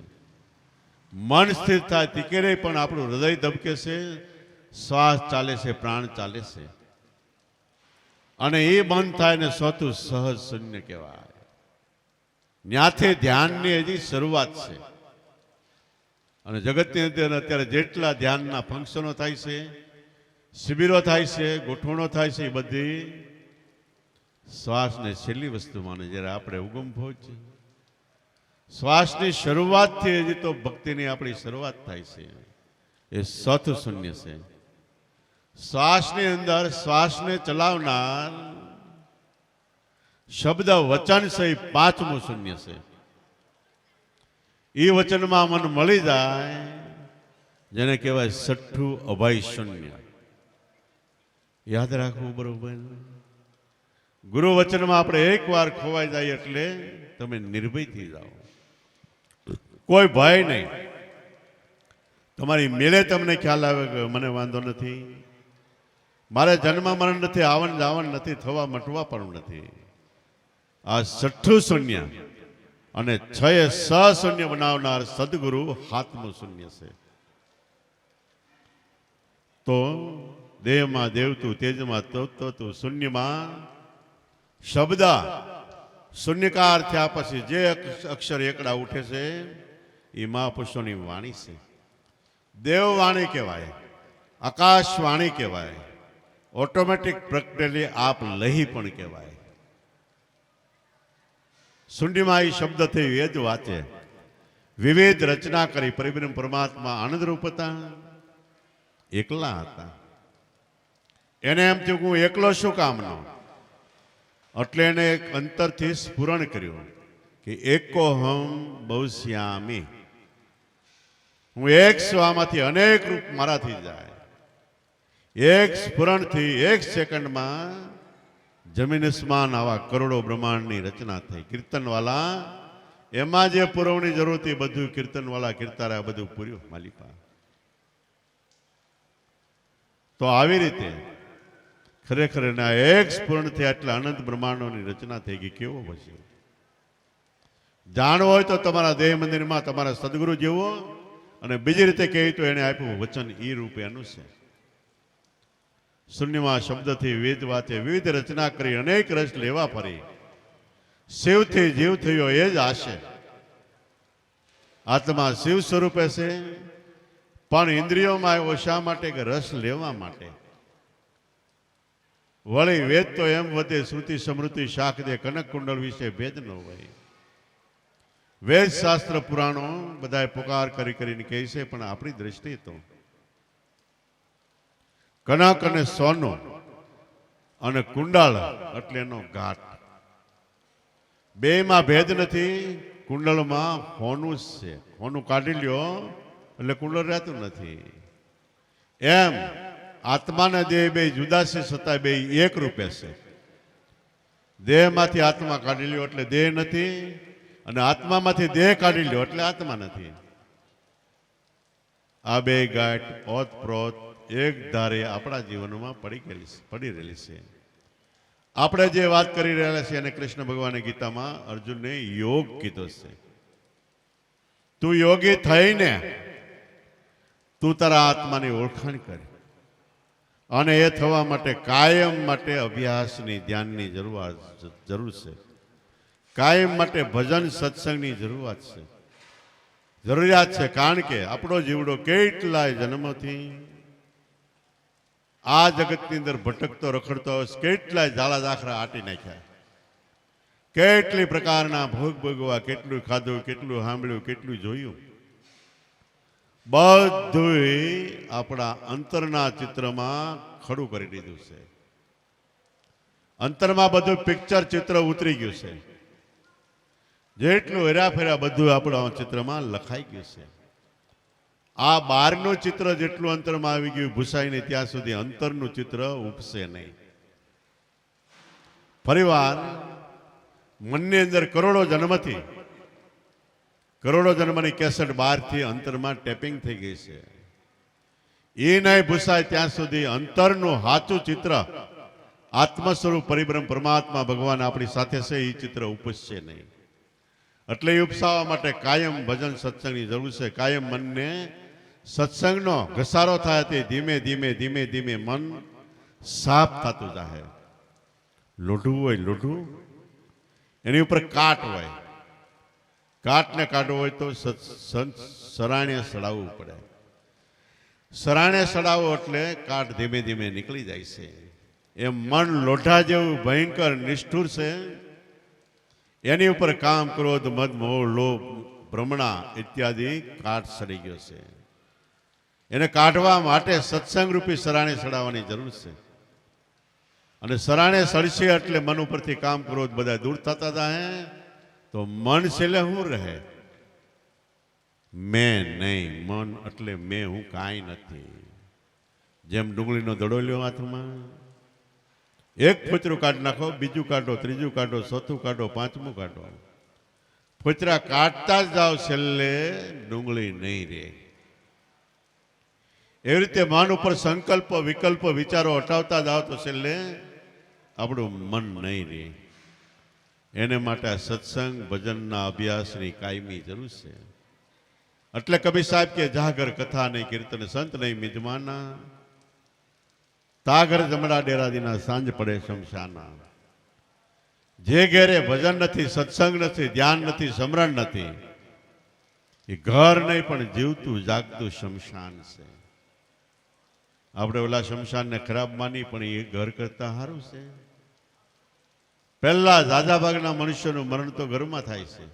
મન સ્થિર થાય તીકેરે પણ આપણું હૃદય ધબકે છે, શ્વાસ ચાલે છે, પ્રાણ ચાલે છે. અને એ બંધ થાય ને ચોથું સહજ શૂન્ય કહેવાય. ત્યાંથી ધ્યાનની હજી શરૂઆત છે. અને જગતની અંદર અત્યારે જેટલા ધ્યાનના ફંક્શનો થાય છે, શિબિરો થાય છે, ગોઠવણો થાય છે, એ બધી શ્વાસને છેલ્લી વસ્તુ માને. જ્યારે આપણે ઉગમ પહોંચીએ શ્વાસની શરૂઆતથી હજી તો ભક્તિની આપણી શરૂઆત થાય છે. એ ચોથું શૂન્ય છે. શ્વાસની અંદર શ્વાસને ચલાવનાર શબ્દ વચન છે, પાંચમું શૂન્ય છે. એ વચનમાં મન મળી જાય જેને કહેવાય છઠ્ઠું અભય શૂન્ય. યાદ રાખવું બરોબર. ગુરુ વચનમાં આપણે એકવાર ખોવાઈ જાય એટલે તમે નિર્ભય થઈ જાઓ. કોઈ ભય નહીં. તમારી મેળે તમને ખ્યાલ આવે કે મને વાંધો નથી, મારે જન્મ મરણ નથી, આવન જાવન નથી, થવા મટવા પણ નથી. આ 6ઠું શૂન્ય અને 6 એ શૂન્ય બનાવનાર સદગુરુ 7મું શૂન્ય છે. તો દેહમાં દેવતું, તેજમાં તત્વતું, શૂન્યમાં શબ્દ, શૂન્યકાર થયા પછી જે અક્ષર એકડા ઉઠે છે એ મહાપુરુષોની વાણી છે. દેવવાણી કહેવાય, આકાશવાણી કહેવાય, ઓટોમેટિક પ્રગટેલી આપ લહી પણ કહેવાય. શૂન્યમાં એ શબ્દથી વેદ વાંચે, વિવિધ રચના કરી. પરિબ્રહ્મ પરમાત્મા આનંદરૂપ હતા, એકલા હતા. એને એમ થયું હું એકલો શું કામનો, એટલે એને એક અંતરથી સ્ફુરણ કર્યું કે એકોહમ બહુશ્યામી, હું એક સ્વામાંથી અનેક રૂપ મારાથી જાય. એક સ્ફુરણથી એક સેકન્ડમાં જમીન સ્માન આવા કરોડો બ્રહ્માંડની રચના થઈ. કીર્તનવાલા એમાં જે પુરવણી જરૂર હતી બધું કીર્તનવાલા કીર્તારા બધું પૂર્યું માલિપા. તો આવી રીતે ખરેખર એના એક સ્ફુરણથી આટલા અનંત બ્રહ્માંડોની રચના થઈ ગઈ. કેવો પછી જાણવો હોય તો તમારા દેહ મંદિરમાં તમારા સદગુરુ જેવો, અને બીજી રીતે કહે તો એને આપ્યું વચન એ રૂપે એનું છે. શૂન્યમાં શબ્દથી વેદ વાતે વિવિધ રચના કરી, અનેક રસ લેવા ફરી. શિવથી જીવ થયો એ જ આશે. આત્મા શિવ સ્વરૂપે છે, પણ ઇન્દ્રિયોમાં આવ્યો શા માટે? કે રસ લેવા માટે. વળી વેદ તો એમ વધે શ્રુતિ સમૃદ્ધિ શાખ દે, કનક કુંડળ વિશે ભેદ ન હોય. વેદ શાસ્ત્ર પુરાણો બધા પુકાર કરી કરીને કહે છે, પણ આપણી દ્રષ્ટિએ તો કનક અને સોનું અને કુંડળ એટલે એનો ઘાટ, બેમાં ભેદ નથી. કુંડળમાં હોનું જ છે, હોનું કાઢી લ્યો એટલે કુંડળ રહેતું નથી. એમ આત્માના દેહ બે જુદા છે, છતાં બે એક રૂપે છે. દેહમાંથી આત્મા કાઢી લ્યો એટલે દેહ નથી, અને આત્મામાંથી દેહ કાઢી લ્યો એટલે આત્મા નથી. આ બે ગાંઠ ઓતપ્રોત એક ધારે આપણા જીવનમાં પડી રહેલી છે. આપણે જે વાત કરી રહ્યા છીએ અને કૃષ્ણ ભગવાને ગીતામાં અર્જુનને યોગ કીધો છે. તું યોગી થઈને તું તારા આત્માની ઓળખાણ કર, અને એ થવા માટે કાયમ માટે અભ્યાસની, ધ્યાનની જરૂર છે. કાયમ માટે ભજન સત્સંગની જરૂરિયાત છે. કારણ કે આપણો જીવડો કેટલાય જન્મથી આ જગતની અંદર ભટકતો રખડતો, કેટલાય ઝાલા દાખરા આટી નાખ્યા, કેટલી પ્રકારના ભોગ ભોગવા, કેટલું ખાધું, કેટલું સાંભળ્યું, કેટલું જોયું. બધું આપણા અંતરના ચિત્રમાં ખડું કરી દીધું છે. અંતરમાં બધું પિક્ચર ચિત્ર ઉતરી ગયું છે. જેટલું હેરાફેરા બધું આપણા ચિત્રમાં લખાઈ ગયું છે. આ બહારનું ચિત્ર જેટલું અંતરમાં આવી ગયું ભૂસાઈ નહીં ત્યાં સુધી અંતરનું ચિત્ર ઉપસે નહીં. ફરીવાર મનની અંદર કરોડો જન્મની કેસેટ બહારથી અંતરમાં ટેપિંગ થઈ ગઈ છે. એ નહીં ભૂસાય ત્યાં સુધી અંતરનું સાચું ચિત્ર, આત્મ સ્વરૂપ પરિબ્રહ્મ પરમાત્મા ભગવાન આપણી સાથે છે, એ ચિત્ર ઉપસશે નહીં. એટલે એ ઉપસાવવા માટે કાયમ ભજન સત્સંગની જરૂર છે. કાયમ મનને સત્સંગનો ઘસારો થાય તે ધીમે ધીમે ધીમે ધીમે મન સાફ થતું જાય. લોઢું હોય લોઢું, એની ઉપર કાટ હોય, કાટને કાઢવો હોય તો સરાણે સડાવવું પડે. સરાણે સડાવો એટલે કાટ ધીમે ધીમે નીકળી જાય છે. એમ મન લોઢા જેવું ભયંકર નિષ્ઠુર છે. એની ઉપર કામ, ક્રોધ, મદ, મોહ, લોભ, ભ્રમણા ઇત્યાદિ કાટ સડી ગયો છે. એને કાઢવા માટે સત્સંગ રૂપી સરાણે સડાવવાની જરૂર છે. અને સરાણે સડશે એટલે મન ઉપરથી કામ, ક્રોધ બધા દૂર થતા જાય. તો મન છેલ્લે શું રહે? મેં નહીં. મન એટલે મેં, હું કાંઈ નથી. જેમ ડુંગળીનો દડો લ્યો હાથમાં, એક ફોતરું કાઢી નાખો, બીજું કાઢો, ત્રીજું કાઢો, ચોથું કાઢો, પાંચમું કાઢો. ફોતરા કાઢતા જ જાઓ, છેલ્લે ડુંગળી નહીં રહે. એવી રીતે મન ઉપર સંકલ્પ, વિકલ્પ, વિચારો હટાવતા જાઓ તો છેલ્લે આપણું મન નહીં રહે. એને માટે આ સત્સંગ ભજનના અભ્યાસની કાયમી જરૂર છે. એટલે કબીર સાહેબ કે જાગર કથા નહીં કીર્તન સંત નહીં મિજમાના, તાગર જમડા ડેરાદીના સાંજ પડે શમશાના. જે ઘેરે ભજન નથી, સત્સંગ નથી, ધ્યાન નથી, સમરણ નથી, એ ઘર નહીં પણ જીવતું જાગતું શમશાન છે. આપણે ઓલા શમશાનને ખરાબ માની, પણ એ ઘર કરતા સારું છે. પહેલા ઝાઝા ભાગના મનુષ્યનું મરણ તો ઘરમાં થાય છે,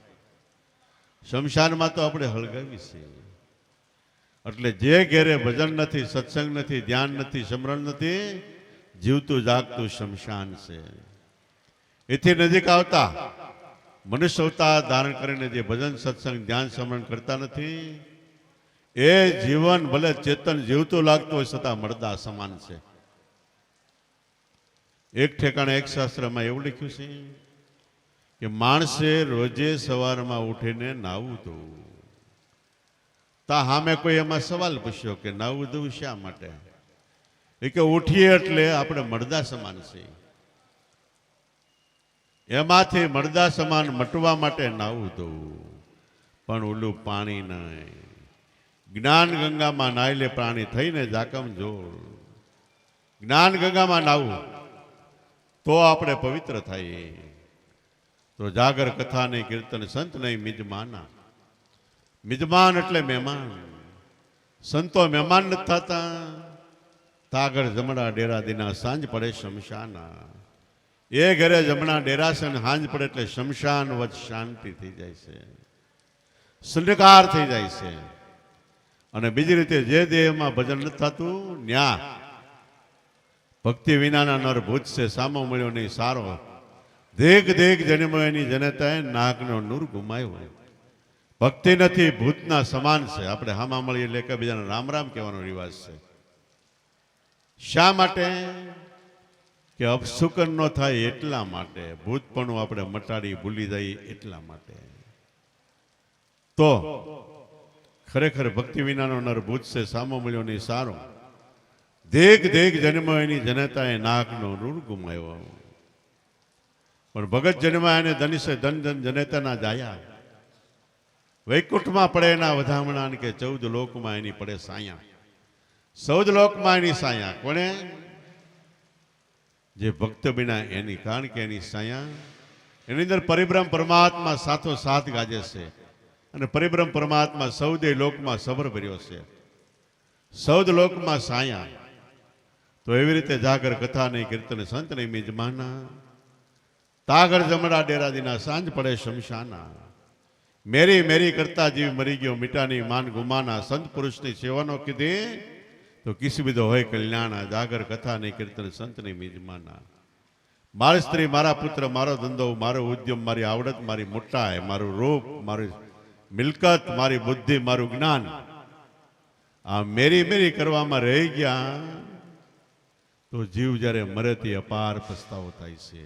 શમશાનમાં તો આપણે હળગાવી છે. એટલે જે ઘેરે ભજન નથી, સત્સંગ નથી, ધ્યાન નથી, સમરણ નથી, જીવતું જાગતું શમશાન છે. એથી નજીક આવતા મનુષ્ય અવતાર ધારણ કરીને જે ભજન સત્સંગ ધ્યાન સમરણ કરતા નથી, એ જીવન ભલે ચેતન જીવતું લાગતું હોય છતાં મરદા સમાન છે. એક ઠેકાણે એક શાસ્ત્રમાં એવું લખ્યું છે કે માણસે રોજે સવારમાં ઉઠીને નાવું ધોવું. તા સામે કોઈ એમાં સવાલ પૂછ્યો કે નાવું ધોવું શા માટે? એ કે ઉઠીએ એટલે આપણે મરદા સમાન છે, એમાંથી મરદા સમાન મટવા માટે નાવું ધોવું. પણ ઓલું પાણી નહીં, જ્ઞાન ગંગામાં નાયલે પ્રાણી થઈને જાકમ જોડ. જ્ઞાન ગંગામાં નાવું તો આપણે પવિત્ર થાય. તો જાગર કથા નહીં કીર્તન સંત નહીં મિજમાના. મિજમાન એટલે મહેમાન. સંતો મહેમાન નથી થતા. તાગર જમણા ડેરા દીના સાંજ પડે શમશાના. એ ઘરે જમણા ડેરાશે ને સાંજ પડે એટલે શમશાન વચ્ચે શાંતિ થઈ જાય છે, સંડકાર થઈ જાય છે. અને બીજી રીતે જે દેહમાં ભજન નથી થતું, ન્યા ભક્તિ વિનાના નર ભૂત છે, સામો મળ્યો નહીં સારો. દેખ દેખ જન્મો એની જનતાએ નાકનો નૂર ગુમાયો. ભક્તિ નથી, ભૂતના સમાન છે. આપણે હામા મળીએ એટલે એકબીજાને રામ રામ કહેવાનો રિવાજ છે. શા માટે? કે અપશુકન ન થાય એટલા માટે. ભૂતપણું આપણે મટાડી ભૂલી જઈએ એટલા માટે. તો ખરેખર ભક્તિ વિનાનો નર ભૂત છે, સામો મળ્યો નહીં સારો. દેખ દેખ જન્મો એની જનતાએ નાકનો નૂર ગુમાયો. પણ ભગત જન્મા એને ધનિશે ધન ધન જનેતાના જાયા. વૈકુંઠમાં પડે એના વધામણા કે 14 લોકમાં એની પડે સાયા. 14 લોકમાં એની સાયા કોણે? જે ભક્ત બિના એની. કારણ કે એની સાયા, એની અંદર પરિબ્રહ્મ પરમાત્મા સાથો સાથ ગાજે છે. અને પરિબ્રહ્મ પરમાત્મા 14 લોકમાં સબર ભર્યો છે. 14 લોકમાં સાયા. તો એવી રીતે જાગર કથા નહીં કીર્તન સંત નહીં મિજમાના. તાગર જમડા ડેરાદીના સાંજ પડે શમશાના. મેરી મેરી કરતા જીવ મરી ગયો, મીઠાની માન ગુમાના. સંત પુરુષની સેવાનો કીધી તો કિસ બીધો હોય કલ્યાણા. જાગર કથા નહીં કીર્તન સંત નહીં મિજમાના. મારી સ્ત્રી, મારા પુત્ર, મારો ધંધો, મારો ઉદ્યમ, મારી આવડત, મારી મોટાઈ, મારું રૂપ, મારી મિલકત, મારી બુદ્ધિ, મારું જ્ઞાન, આ મેરી મેરી કરવામાં રહી ગયા તો જીવ જ્યારે મરે તે અપાર પસ્તાવો થાય છે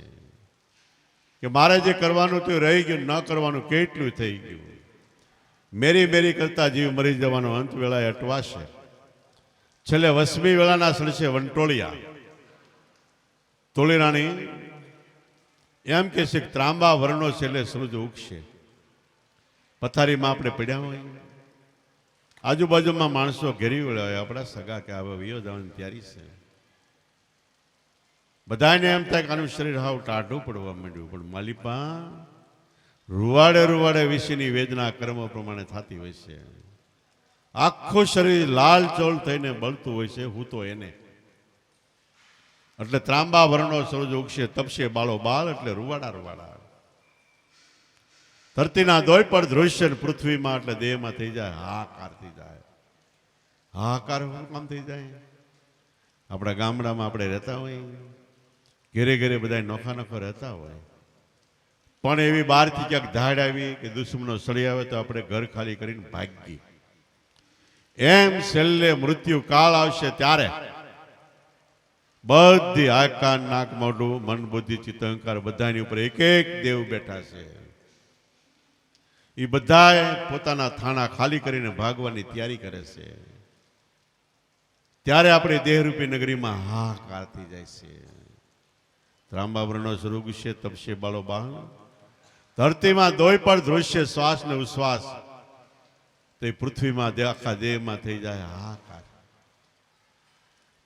કે મારે જે કરવાનું તે રહી ગયું, ન કરવાનું કેટલું થઈ ગયું. મેરી મેરી કરતા જીવ મરી જવાનો અંત વેળાએ અટવાશે. છેલ્લે 8મી વેળાના સળશે વંટોળિયા. તોળીરાણી એમ કે છે ત્રાંબા વર્ણો છેલ્લે સૂરજ ઉગશે. પથારીમાં આપણે પડ્યા હોય, આજુબાજુમાં માણસો ઘેરી વળ્યા હોય, આપણા સગા કે હવે વિયો જવાની તૈયારી છે. બધાને એમ થાય કે આનું શરીર હાવ ટાઢું પડવા માંડ્યું. પણ માલિપા રૂવાડે રૂવાડે વિશેની વેદના કર્મ પ્રમાણે થતી હોય છે. આખું શરીર લાલ ચોળ થઈને બળતું હોય છે, હું તો એને. એટલે ત્રાંબા વર્ણો સૂરજ ઉગશે, તપશે બાળો બાળ. એટલે રૂવાડા રૂવાડા ધરતીના દોય પર ધ્રુષ્ય પૃથ્વીમાં. એટલે દેહમાં થઈ જાય હાહાકાર થઈ જાય. હાહાકાર શું કામ થઈ જાય? આપણા ગામડામાં આપણે રહેતા હોય, ઘેરે ઘેરે બધા નોખા નોખા રહેતા હોય, પણ એવી બહારથી ક્યાંક ધાડ આવી કે દુશ્મનો સળી આવે તો આપણે ઘર ખાલી કરીને ભાગી. એમ છેલ્લે મૃત્યુ કાળ આવશે ત્યારે બધી આંખ કાન નાક મોઢું મન બુદ્ધિ ચિત્ત અહંકાર બધાની ઉપર એક એક દેવ બેઠા છે. એ બધા પોતાના થાણા ખાલી કરીને ભાગવાની તૈયારી કરે છે. ત્યારે આપણે દેહરૂપી નગરીમાં હાહાકાર થઈ જાય છે. ત્રાંબા વર્ણો સ્વરૂપ છે, તપશે બાળો બાળ. ધરતીમાં દોય પણ દૃશ્ય શ્વાસ ને ઉશ્વાસ, તો એ પૃથ્વીમાં આખા દેહમાં થઈ જાય હાહાકાર.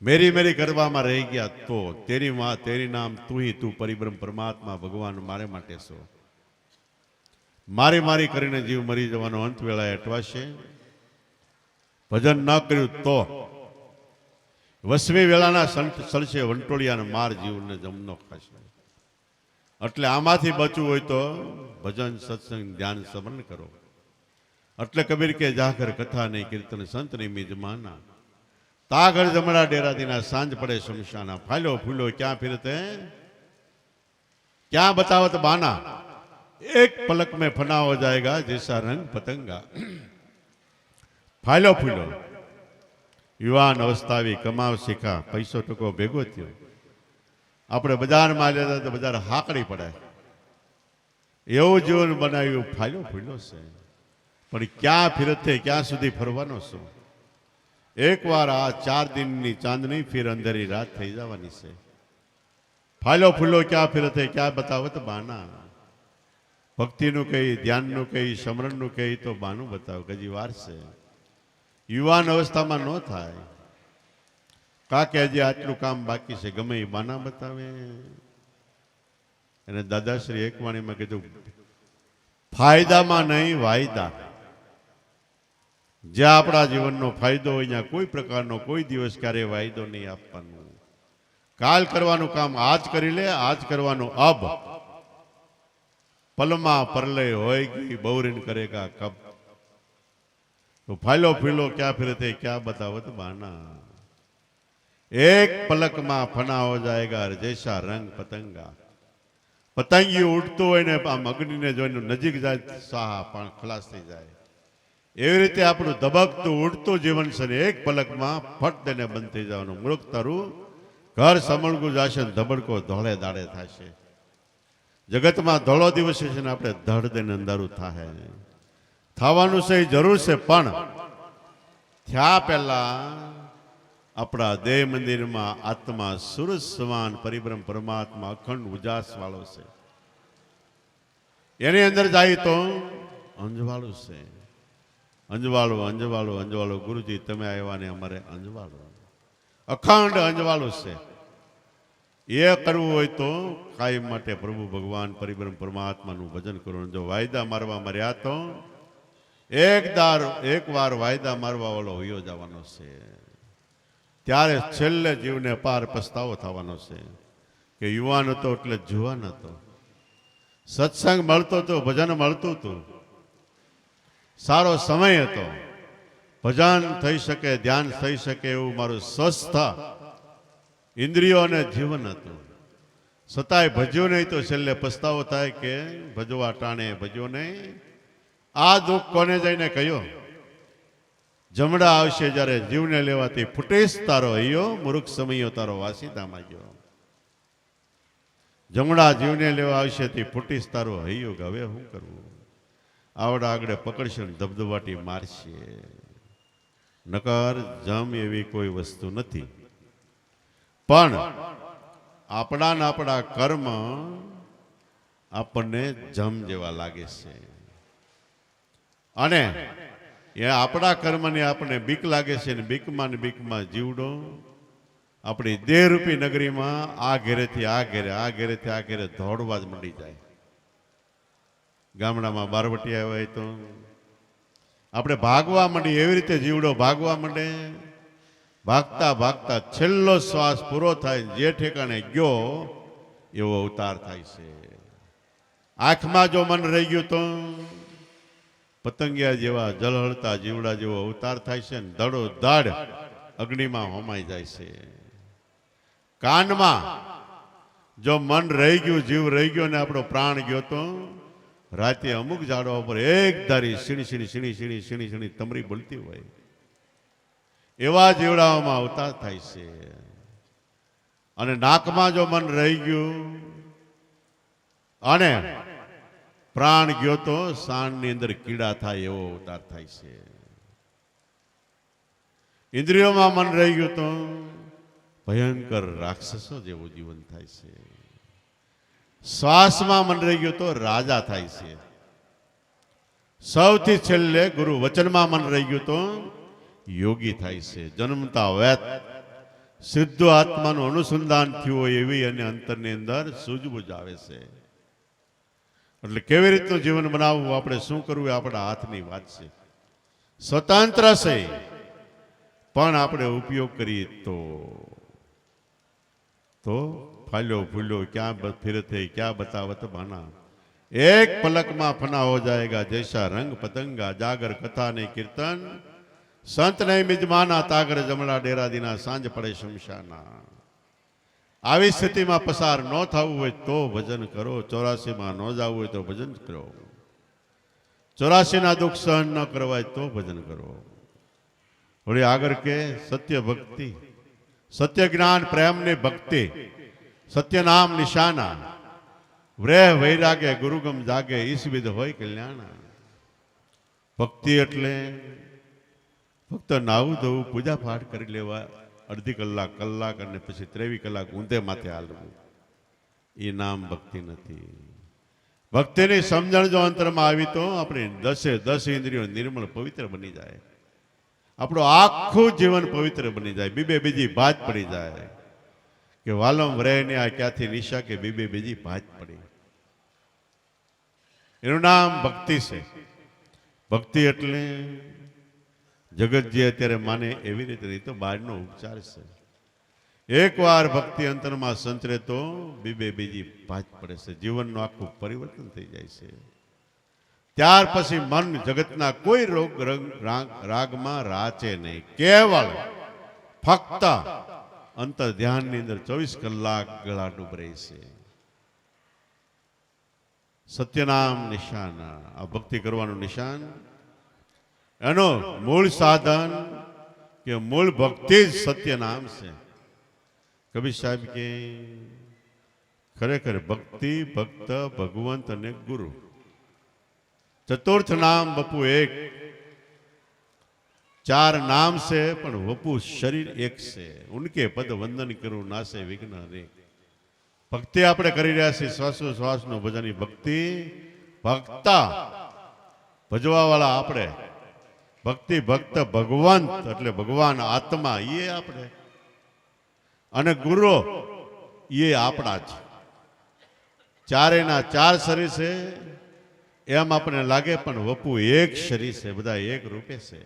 મેરી મેરી કરવામાં રહી ગયા તો તેરી માં તેરી નામ તું હી તું પરિબ્રહ્મ પરમાત્મા ભગવાન મારે માટે છો. મારી મારી કરીને જીવ મરી જવાનો અંત વેળાએ અટવાશે. ભજન ન કર્યું તો વસમી વેળાના સળશે વંટોળિયાનો માર જીવને જમનો ખાશે. એટલે આમાંથી બચવું હોય તો ભજન સત્સંગ ધ્યાન સ્મરણ કરો. એટલે કબીર કે જાગર કથા નહીં કીર્તન સંત ની મિજમાના, તાગર જમણા ડેરાદીના સાંજ પડે શમશાના. ફાલ્યો ફૂલો ક્યાં ફિરતે ક્યાં बतावत बाना, एक पलक में फना हो जाएगा जैसा रंग पतंगा. ફાલ્યો ફૂલો યુવાન અવસ્થાવી કમાવ શીખા, પૈસો ટકો ભેગો થયો. આપણે બજારમાં લેતા તો બજાર હાકડી પડે એવું જીવન બનાવ્યું. ફાલ્યો ફૂલો છે પણ ક્યાં ફિરતે ક્યાં સુધી ફરવાનો છું. એકવાર આ 4 દિનની ચાંદની ફિર અંધેરી રાત થઈ જવાની છે. ફાલ્યો ફૂલો ક્યાં ફિરતે ક્યાં બતાવત બાના. ભક્તિનું કહી, ધ્યાનનું કહી, સમરણનું કહી તો બાનું બતાવ, હજી વાર છે. યુવાન અવસ્થામાં ન થાય, કાકે હજી આટલું કામ બાકી છે, ગમે એ બાના બતાવે. અને દાદાશ્રી એક વાણીમાં કીધું, ફાયદામાં નહીં વાયદા. જ્યાં આપણા જીવનનો ફાયદો હોય ત્યાં કોઈ પ્રકારનો કોઈ દિવસ ક્યારે વાયદો નહીં આપવાનો. કાલ કરવાનું કામ આજ કરી લે, આજ કરવાનું અબ. પલમાં પરલય હોય ગઈ બહુરીન કરેગા કબ. तो फालो फीलो क्या फिरते क्या बतावत बाना. एक पलक में फना हो जाएगा जैसा रंग पतंगा. पतंगी उड़तो હોય ને આમ અગ્નિને જોઈને નજીક જાય સાહા પણ ખલાસ થઈ જાય. એવી રીતે આપણું ધબકતું ઉડતું જીવન છે ને એક પલકમાં ફટ દઈને બંધ થઈ જવાનું. મૃગ તારું ઘર સમળગું જશે ને ધબડકો ધોળે દાડે થશે. જગતમાં ધોળો દિવસ છે ને આપણે ધડ દઈને અંધારું થાય. થવાનું છે એ જરૂર છે, પણ થયા પહેલા આપણા દેહ મંદિરમાં આત્મા સૂરજ સમાન પરિબ્રહ્મ પરમાત્મા અખંડ ઉજાસ વાળો છે. એની અંદર જાય તો અંજવાળું છે. અંજવાળું અંજવાળું અંજવાળું. ગુરુજી તમે આવ્યા ને અમારે અંજવાળું અખંડ અંજવાળું છે. એ કરવું હોય તો કાયમ માટે પ્રભુ ભગવાન પરિબ્રહ્મ પરમાત્માનું ભજન કરવું. જો વાયદા મારવા મર્યા તો એક વાર વાયદા મારવા વાળો હોયો જવાનો છે. ત્યારે છેલ્લે જીવને પાર પસ્તાવો થવાનો છે કે યુવાન હતો એટલે જુવાન હતો. સત્સંગ મળતો હતો, ભજન મળતું હતું, સારો સમય હતો, ભજન થઈ શકે, ધ્યાન થઈ શકે એવું મારું સ્વસ્થ ઇન્દ્રિયો અને જીવન હતું. છતાંય ભજ્યો નહીં તો છેલ્લે પસ્તાવો થાય કે ભજવા ટાણે ભજ્યો નહીં. આ દુઃખ કોને જઈને કહ્યો? જમડા આવશે જ્યારે જીવને લેવાથી ફૂટેશ તારો હૈયો, મૂર્ખ સમયો તારો વાસીદામાં ગયો. જમડા જીવને લેવા આવશે તે ફૂટીશ તારો હૈયો. હવે શું કરવું? આવડા આગળ પકડશે ને ધબધબાટી મારશે. નકર જમ એવી કોઈ વસ્તુ નથી. પણ આપણા ને આપણા કર્મ આપણને જમ જેવા લાગે છે. અને એ આપણા કર્મને આપણને બીક લાગે છે ને બીકમાં ને બીકમાં જીવડો આપણી દેહરૂપી નગરીમાં આ ઘેરેથી આ ઘેરે, આ ઘેરેથી આ ઘેરે દોડવા જ મંડી જાય. ગામડામાં બારવટિયા હોય તો આપણે ભાગવા માંડીએ, એવી રીતે જીવડો ભાગવા માંડે. ભાગતા ભાગતા છેલ્લો શ્વાસ પૂરો થાય, જે ઠેકાણે ગયો એવો અવતાર થાય છે. આંખમાં જો મન રહી ગયું તો પતંગિયા જેવા જળહળતા જીવડા જેવો અવતાર થાય છે ને દડો દાડ અગ્નિમાં હોમાઈ જાય છે. કાનમાં જો મન રહી ગયું, જીવ રહી ગયો ને આપણો પ્રાણ ગયો તો રાતે અમુક ઝાડવા ઉપર એક ધારી સીણી સીણી સીણી સીણી સીણી સીણી તમરી બોલતી હોય એવા જીવડાઓમાં અવતાર થાય છે. અને નાકમાં જો મન રહી ગયું અને પ્રાણ ગયો તો સાણની અંદર કીડા થાય એવો અવતાર થાય છે. ઇન્દ્રિયોમાં મન રહી ગયું તો ભયંકર રાક્ષસો જેવું જીવન થાય છે. શ્વાસમાં મન રહી ગયું તો રાજા થાય છે. સૌથી છેલ્લે ગુરુ વચનમાં મન રહી ગયું તો યોગી થાય છે. જન્મતા વેત સિદ્ધ આત્માનું અનુસંધાન થયું હોય એવી અને અંતરની અંદર સૂઝબૂઝ આવે છે. એટલે કેવી રીતનું જીવન બનાવવું, આપણે શું કરવું એ આપણા હાથની વાત છે. સ્વતંત્ર છે, પણ આપણે ઉપયોગ કરીએ તો ફાલ્યો ફૂલ્યો ક્યાં ફિરતે ક્યાં બતાવત બાના, એક પલકમાં ફના હો જાएगा जैसा रंग पतंगा, जागर कथा ने कीर्तन संत नहीं मिजमाना, तागर जमला डेरा दिना सांझ પડે શમશાના. આવી સ્થિતિમાં પસાર ન થવું હોય તો ભજન કરો. 84 માં ન જવું હોય તો ભજન કરો. 84 ના દુઃખ સહન ન કરવાય તો ભજન કરો. વળી આગળ કે સત્ય ભક્તિ, સત્ય જ્ઞાન પ્રેમ ને ભક્તિ, સત્ય નામ નિશાના, વ્રેહ વૈરાગે ગુરુગમ જાગે, ઈસ વિધ હોય કલ્યાણા. ભક્તિ એટલે ફક્ત નાવું ધોવું પૂજા પાઠ કરી લેવા, અડધી કલાક કલાક અને પછી 23 કલાક ઊંધે માથે હાલવું, એ નામ ભક્તિ નથી. ભક્તિની સમજણ જો અંતરમાં આવી તો આપણી 10 ઇન્દ્રિયો નિર્મળ પવિત્ર બની જાય. આપણું આખું જીવન પવિત્ર બની જાય. બીજી ભાત પડી જાય કે વાલમ રહે ને આ ક્યાંથી નિશા કે બીજી ભાત પડી. એનું નામ ભક્તિ છે. ભક્તિ એટલે જગત જે અત્યારે માને એવી રીતે નહીં, તો બહારનો ઉપચાર છે. એકવાર ભક્તિ અંતરમાં સંતરે તો બીજી ભાત પડે છે. જીવનનું આખું પરિવર્તન થઈ જાય છે. ત્યાર પછી મન જગતના કોઈ રોગ રાગમાં રાચે નહીં. કેવળ ફક્ત અંતર ધ્યાનની અંદર 24 કલાક ગળા ડૂબ રહે છે. સત્યનામ નિશાના, આ ભક્તિ કરવાનું નિશાન. એનો મૂળ સાધન કે મૂળ ભક્તિ જ સત્ય નામ છે. કબીર સાહેબ કે ખરેખર ભક્તિ, ભક્ત, ભગવંત અને ગુરુ, ચતુર્થ નામ વપુ એક. 4 નામ છે પણ વપુ શરીર એક છે. ઉનકે પદ વંદન કરું નાસે વિઘ્ન રે. ભક્તિ આપણે કરી રહ્યા છીએ, શ્વાસોશ્વાસનો ભજનની ભક્તિ. ભક્તા ભજવા વાળા આપણે. ભક્તિ ભક્ત ભગવંત એટલે ભગવાન આત્મા, એ આપણે. અને ગુરુ એ આપણા જ. ચારેના 4 શરીર છે એમ આપણને લાગે, પણ વપુ એક શરીર છે, બધા એક રૂપે છે.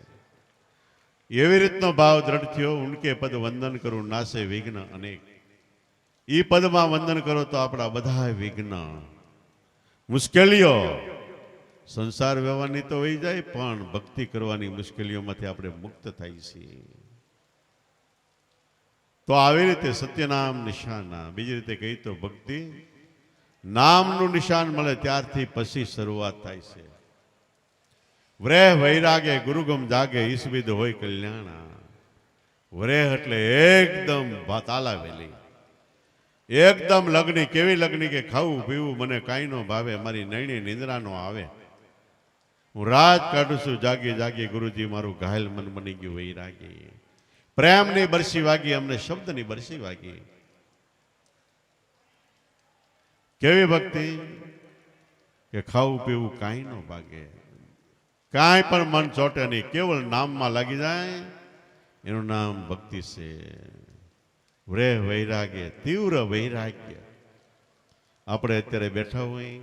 એવી રીતનો ભાવ દ્રઢ થયો. ઉનકે પદ વંદન કરું નાસે વિઘ્ન અનેક. એ પદમાં વંદન કરો તો આપણા બધા વિઘ્ન, મુશ્કેલીઓ સંસાર વ્યવહારની તો વહી જાય, પણ ભક્તિ કરવાની મુશ્કેલીઓમાંથી આપણે મુક્ત થાય છીએ. તો આવી રીતે સત્યનામ નિશાના. બીજી રીતે કહી તો ભક્તિ નામનું નિશાન મળે ત્યારથી પછી શરૂઆત થાય છે. વ્રેહ વૈરાગે ગુરુગમ જાગે, ઈસવિદ હોય કલ્યાણા. વ્રેહ એટલે એકદમ તાલાવેલી, એકદમ લગ્ની. કેવી લગ્ની કે ખાવું પીવું મને કાંઈ ન ભાવે, મારી નૈણી નિંદ્રા નો આવે, હું રાત કાઢું છું જાગી જાગી, ગુરુજી મારું ઘાયલ મન બની ગયું વૈરાગી. પ્રેમની બરસી વાગી, અમને શબ્દની બરસી વાગી. કેવી ભક્તિ કે ખાવું પીવું કાંઈ ન ભાગે, કાંઈ પણ મન ચોટે નહીં, કેવળ નામમાં લાગી જાય. એનું નામ ભક્તિ છે. વ્રેહ વૈરાગ્ય, તીવ્ર વૈરાગ્ય. આપણે અત્યારે બેઠા હોય,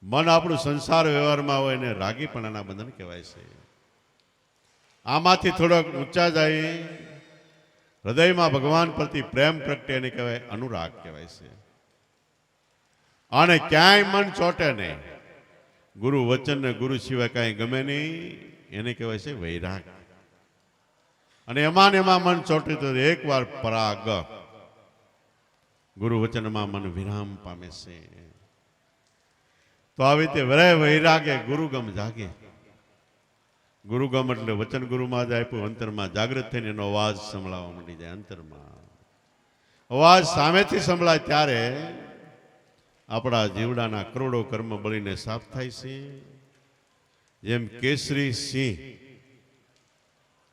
મન આપણું સંસાર વ્યવહારમાં હોય ને રાગીપણાના બંધન કહેવાય છે. આમાંથી થોડોક ઊંચા જાય, હૃદયમાં ભગવાન પ્રતિ પ્રેમ પ્રગટે એને કહેવાય અનુરાગ કહેવાય છે. અને ક્યાંય મન ચોટે નહીં, ગુરુ વચન ને ગુરુ સિવાય કાંઈ ગમે નહીં, એને કહેવાય છે વૈરાગ. અને એમાં મન ચોટે તો એકવાર પરાગ, ગુરુ વચનમાં મન વિરામ પામે છે. તો આવી રીતે વ્રેહ વૈરાગે ગુરુગમ જાગે. ગુરુગમ એટલે વચન ગુરુમાં જ આપ્યું, અંતરમાં જાગૃત થઈને એનો અવાજ સંભળાવવા માંડી જાય. અંતરમાં અવાજ સામેથી સંભળાય ત્યારે આપણા જીવડાના કરોડો કર્મ બળીને સાફ થાય છે. જેમ કેસરી સિંહ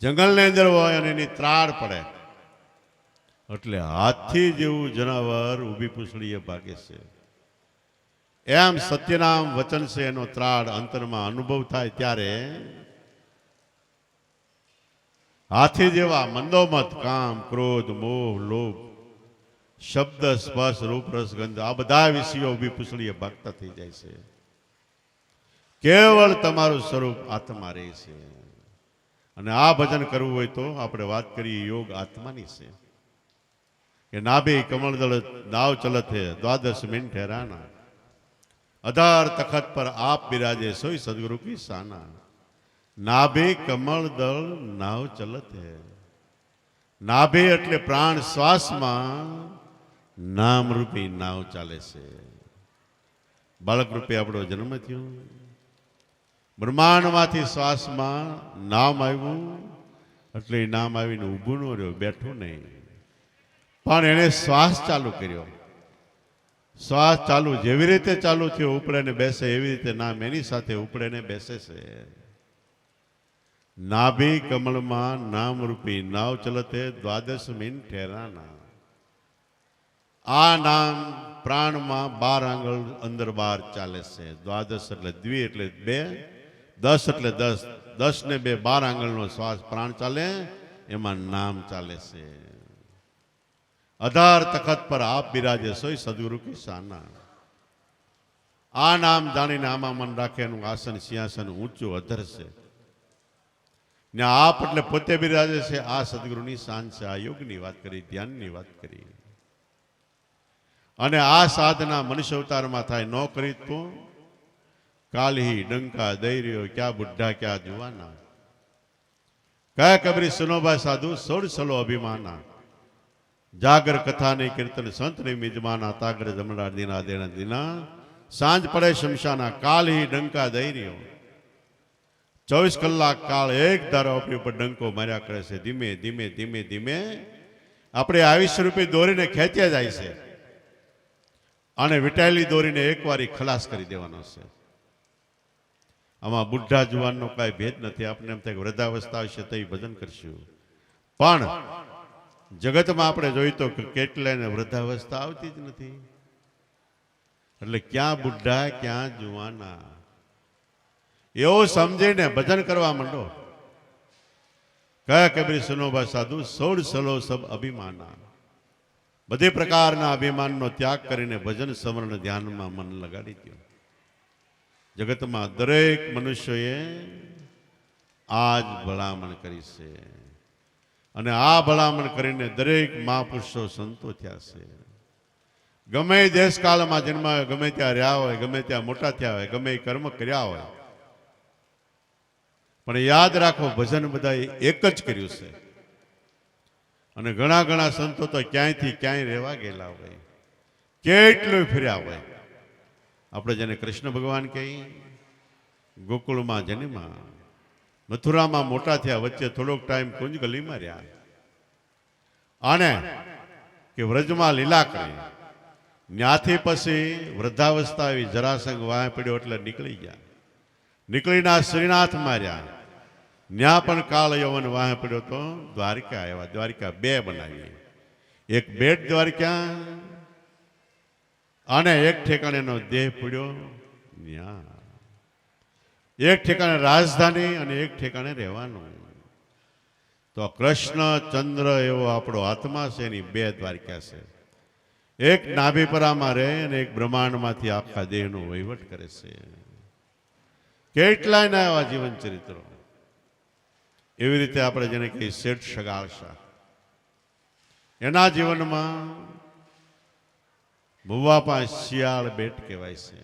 જંગલની અંદર હોય અને એની ત્રાડ પડે એટલે હાથી જેવું જનાવર ઊભી પૂંછડીએ ભાગે છે. એમ સત્યનામ વચન છે એનો ત્રાડ અંતરમાં અનુભવ થાય ત્યારે હાથી જેવા મંદોમત કામ, ક્રોધ, મોહ, લોભ, શબ્દ, સ્પર્શ, રૂપ, રસ, ગંધ આ બધા વિષયો ઉભી પૂછડીએ ભાગતા થઈ જાય છે. કેવળ તમારું સ્વરૂપ આત્મા રહે છે. અને આ ભજન કરવું હોય તો આપણે વાત કરીએ યોગ આત્માની છે કે નાભે કમળદળ નાવ ચલત હે દ્વાદશ મિન ઠેરાના, 18 તખત પર આપ બિરાજે સોઈ સદગુરુ કી સાના. નાભે કમળદળ નાવ ચલત હે. નાભે એટલે પ્રાણ શ્વાસમાં નામરૂપી નાવ ચાલે છે. બાળક રૂપે આપણો જન્મ થયો, બ્રહ્માંડમાંથી શ્વાસમાં નામ આવ્યું એટલે નામ આવીને ઊભું ન રહ્યો, બેઠું નહીં, પણ એને શ્વાસ ચાલુ કર્યો. શ્વાસ ચાલુ જેવી રીતે ચાલુ થયો ઉપડે ને બેસે એવી રીતે નામ એની સાથે ઉપડે ને બેસે છે. નાભી કમળમાં નામરૂપી નાવ ચલતે દ્વાદશ મિન ઠેરાના. આ નામ પ્રાણમાં 12 આંગળ અંદર બહાર ચાલે છે. દ્વાદશ એટલે દ્વિ એટલે 2, 10 એટલે 10, 10 ને 2 12 આંગળનો શ્વાસ પ્રાણ ચાલે, એમાં નામ ચાલે છે. 18 તખત પર આપ બિરાજે સોઈ સદગુરુ કી સાના. આ નામ જાણીને આમાં મન રાખે એનું આસન સિંહાસન ઊંચું અધર છે ને આપ એટલે પોતે બિરાજે છે. આ સદગુરુની શાન છે. આ યોગની વાત કરી, ધ્યાનની વાત કરી. અને આ સાધના મનુષ્ય અવતારમાં થાય, ન કરી તો કાલહી ડંકા દઈ રહ્યો, ક્યાં બુઢા ક્યાં જુવાના. કયા કબરી સુનોભાઈ સાધુ 16 સલો અભિમાના. જાગર કથા ને કીર્તન સંત ને મિજમાના, તાગર જમણા દીના દેના દીના, સાંજ પડે શમશાના. કાલહી ડંકા દઈ રહ્યો, 24 કલાક કાળ એક ધારો આપણી ઉપર ડંકો માર્યા કરે છે. ધીમે ધીમે ધીમે ધીમે આપણે આયુષ્ય રૂપી દોરીને ખેંચ્યા જાય છે અને વિટાયેલી દોરીને એકવારી ખલાસ કરી દેવાનો છે. આમાં બુઢા જુવાનનો કાંઈ ભેદ નથી. આપણે એમ થાય કે વૃદ્ધાવસ્થા આવશે તો ભજન કરશું, પણ જગતમાં આપણે જોઈ તો કેટલાને વૃદ્ધાવસ્થા આવતી જ નથી. એટલે ક્યાં બુઢા ક્યાં જુવાના એવું સમજીને ભજન કરવા માંડો. કયા કબીર સુનોબા સાધુ 16 સલો સબ અભિમાના. બધી પ્રકારના અભિમાનનો ત્યાગ કરીને ભજન સ્મરણ ધ્યાનમાં મન લગાડી દો. જગતમાં દરેક મનુષ્યોએ આ જ ભલામણ કરી છે અને આ ભલામણ કરીને દરેક મહાપુરુષો સંતો થયા છે. ગમે દેશકાળમાં જન્માયો, ગમે ત્યાં રહ્યા હોય, ગમે ત્યાં મોટા થયા હોય, ગમે એ કર્મ કર્યા હોય, પણ યાદ રાખો ભજન બધા એક જ કર્યું છે. અને ઘણા ઘણા સંતો તો ક્યાંયથી ક્યાંય રહેવા ગયેલા હોય, કેટલું ફર્યા હોય. આપણે જેને કૃષ્ણ ભગવાન કહીએ, ગોકુળમાં જન્મ્યા, મથુરામાં મોટા થયા, વચ્ચે થોડોક ટાઈમ કુંજ ગલીમાં રહ્યા અને કે વ્રજમાં લીલા કરી. ત્યાંથી પછી વૃદ્ધાવસ્થા આવી, જરાસંઘ વાહ પડ્યો એટલે નીકળી ગયા. નીકળીને શ્રીનાથ માર્યા, ત્યાં પણ કાળ યવન વાહ પડ્યો તો દ્વારિકા આવ્યા. દ્વારિકા 2 બનાવી, એક બેટ દ્વારિકા અને એક ઠેકાણે એનો દેહ પડ્યો ત્યાં. એક ઠેકાણે રાજધાની અને એક ઠેકાણે રહેવાનું. તો કૃષ્ણ ચંદ્ર એવો આપણો આત્મા છે, એની 2 દ્વારિકા છે. એક નાભીપરામાં રહે અને એક બ્રહ્માંડમાંથી આખા દેહનો વહીવટ કરે છે. કેટલાય ના એવા જીવન ચરિત્રો. એવી રીતે આપણે જેને કહીએ શેઠ સગાળ શાહ, એના જીવનમાં ભુવાપા શિયાળ બેટ કહેવાય છે.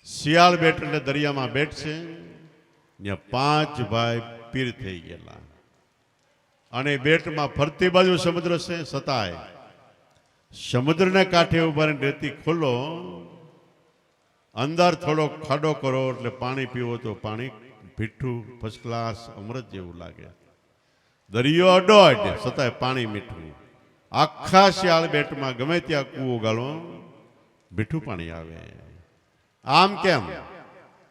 શિયાળ બેટ એટલે દરિયામાં બેટ છે. ત્યાં 5 ભાઈ પીર થઈ ગયેલા અને બેટમાં ફરતી બાજુ સમુદ્ર છે. છતાંય સમુદ્રને કાંઠે ઉભા રહીને રેતી ખોલો, અંદર થોડો ખાડો કરો એટલે પાણી પીવો તો પાણી મીઠું ફર્સ્ટ ક્લાસ અમૃત જેવું લાગે. દરિયો અડોડ છતાંય પાણી મીઠું. આખા શિયાળ બેટમાં ગમે ત્યાં કૂવો ગાળો મીઠું પાણી આવે. આમ કેમ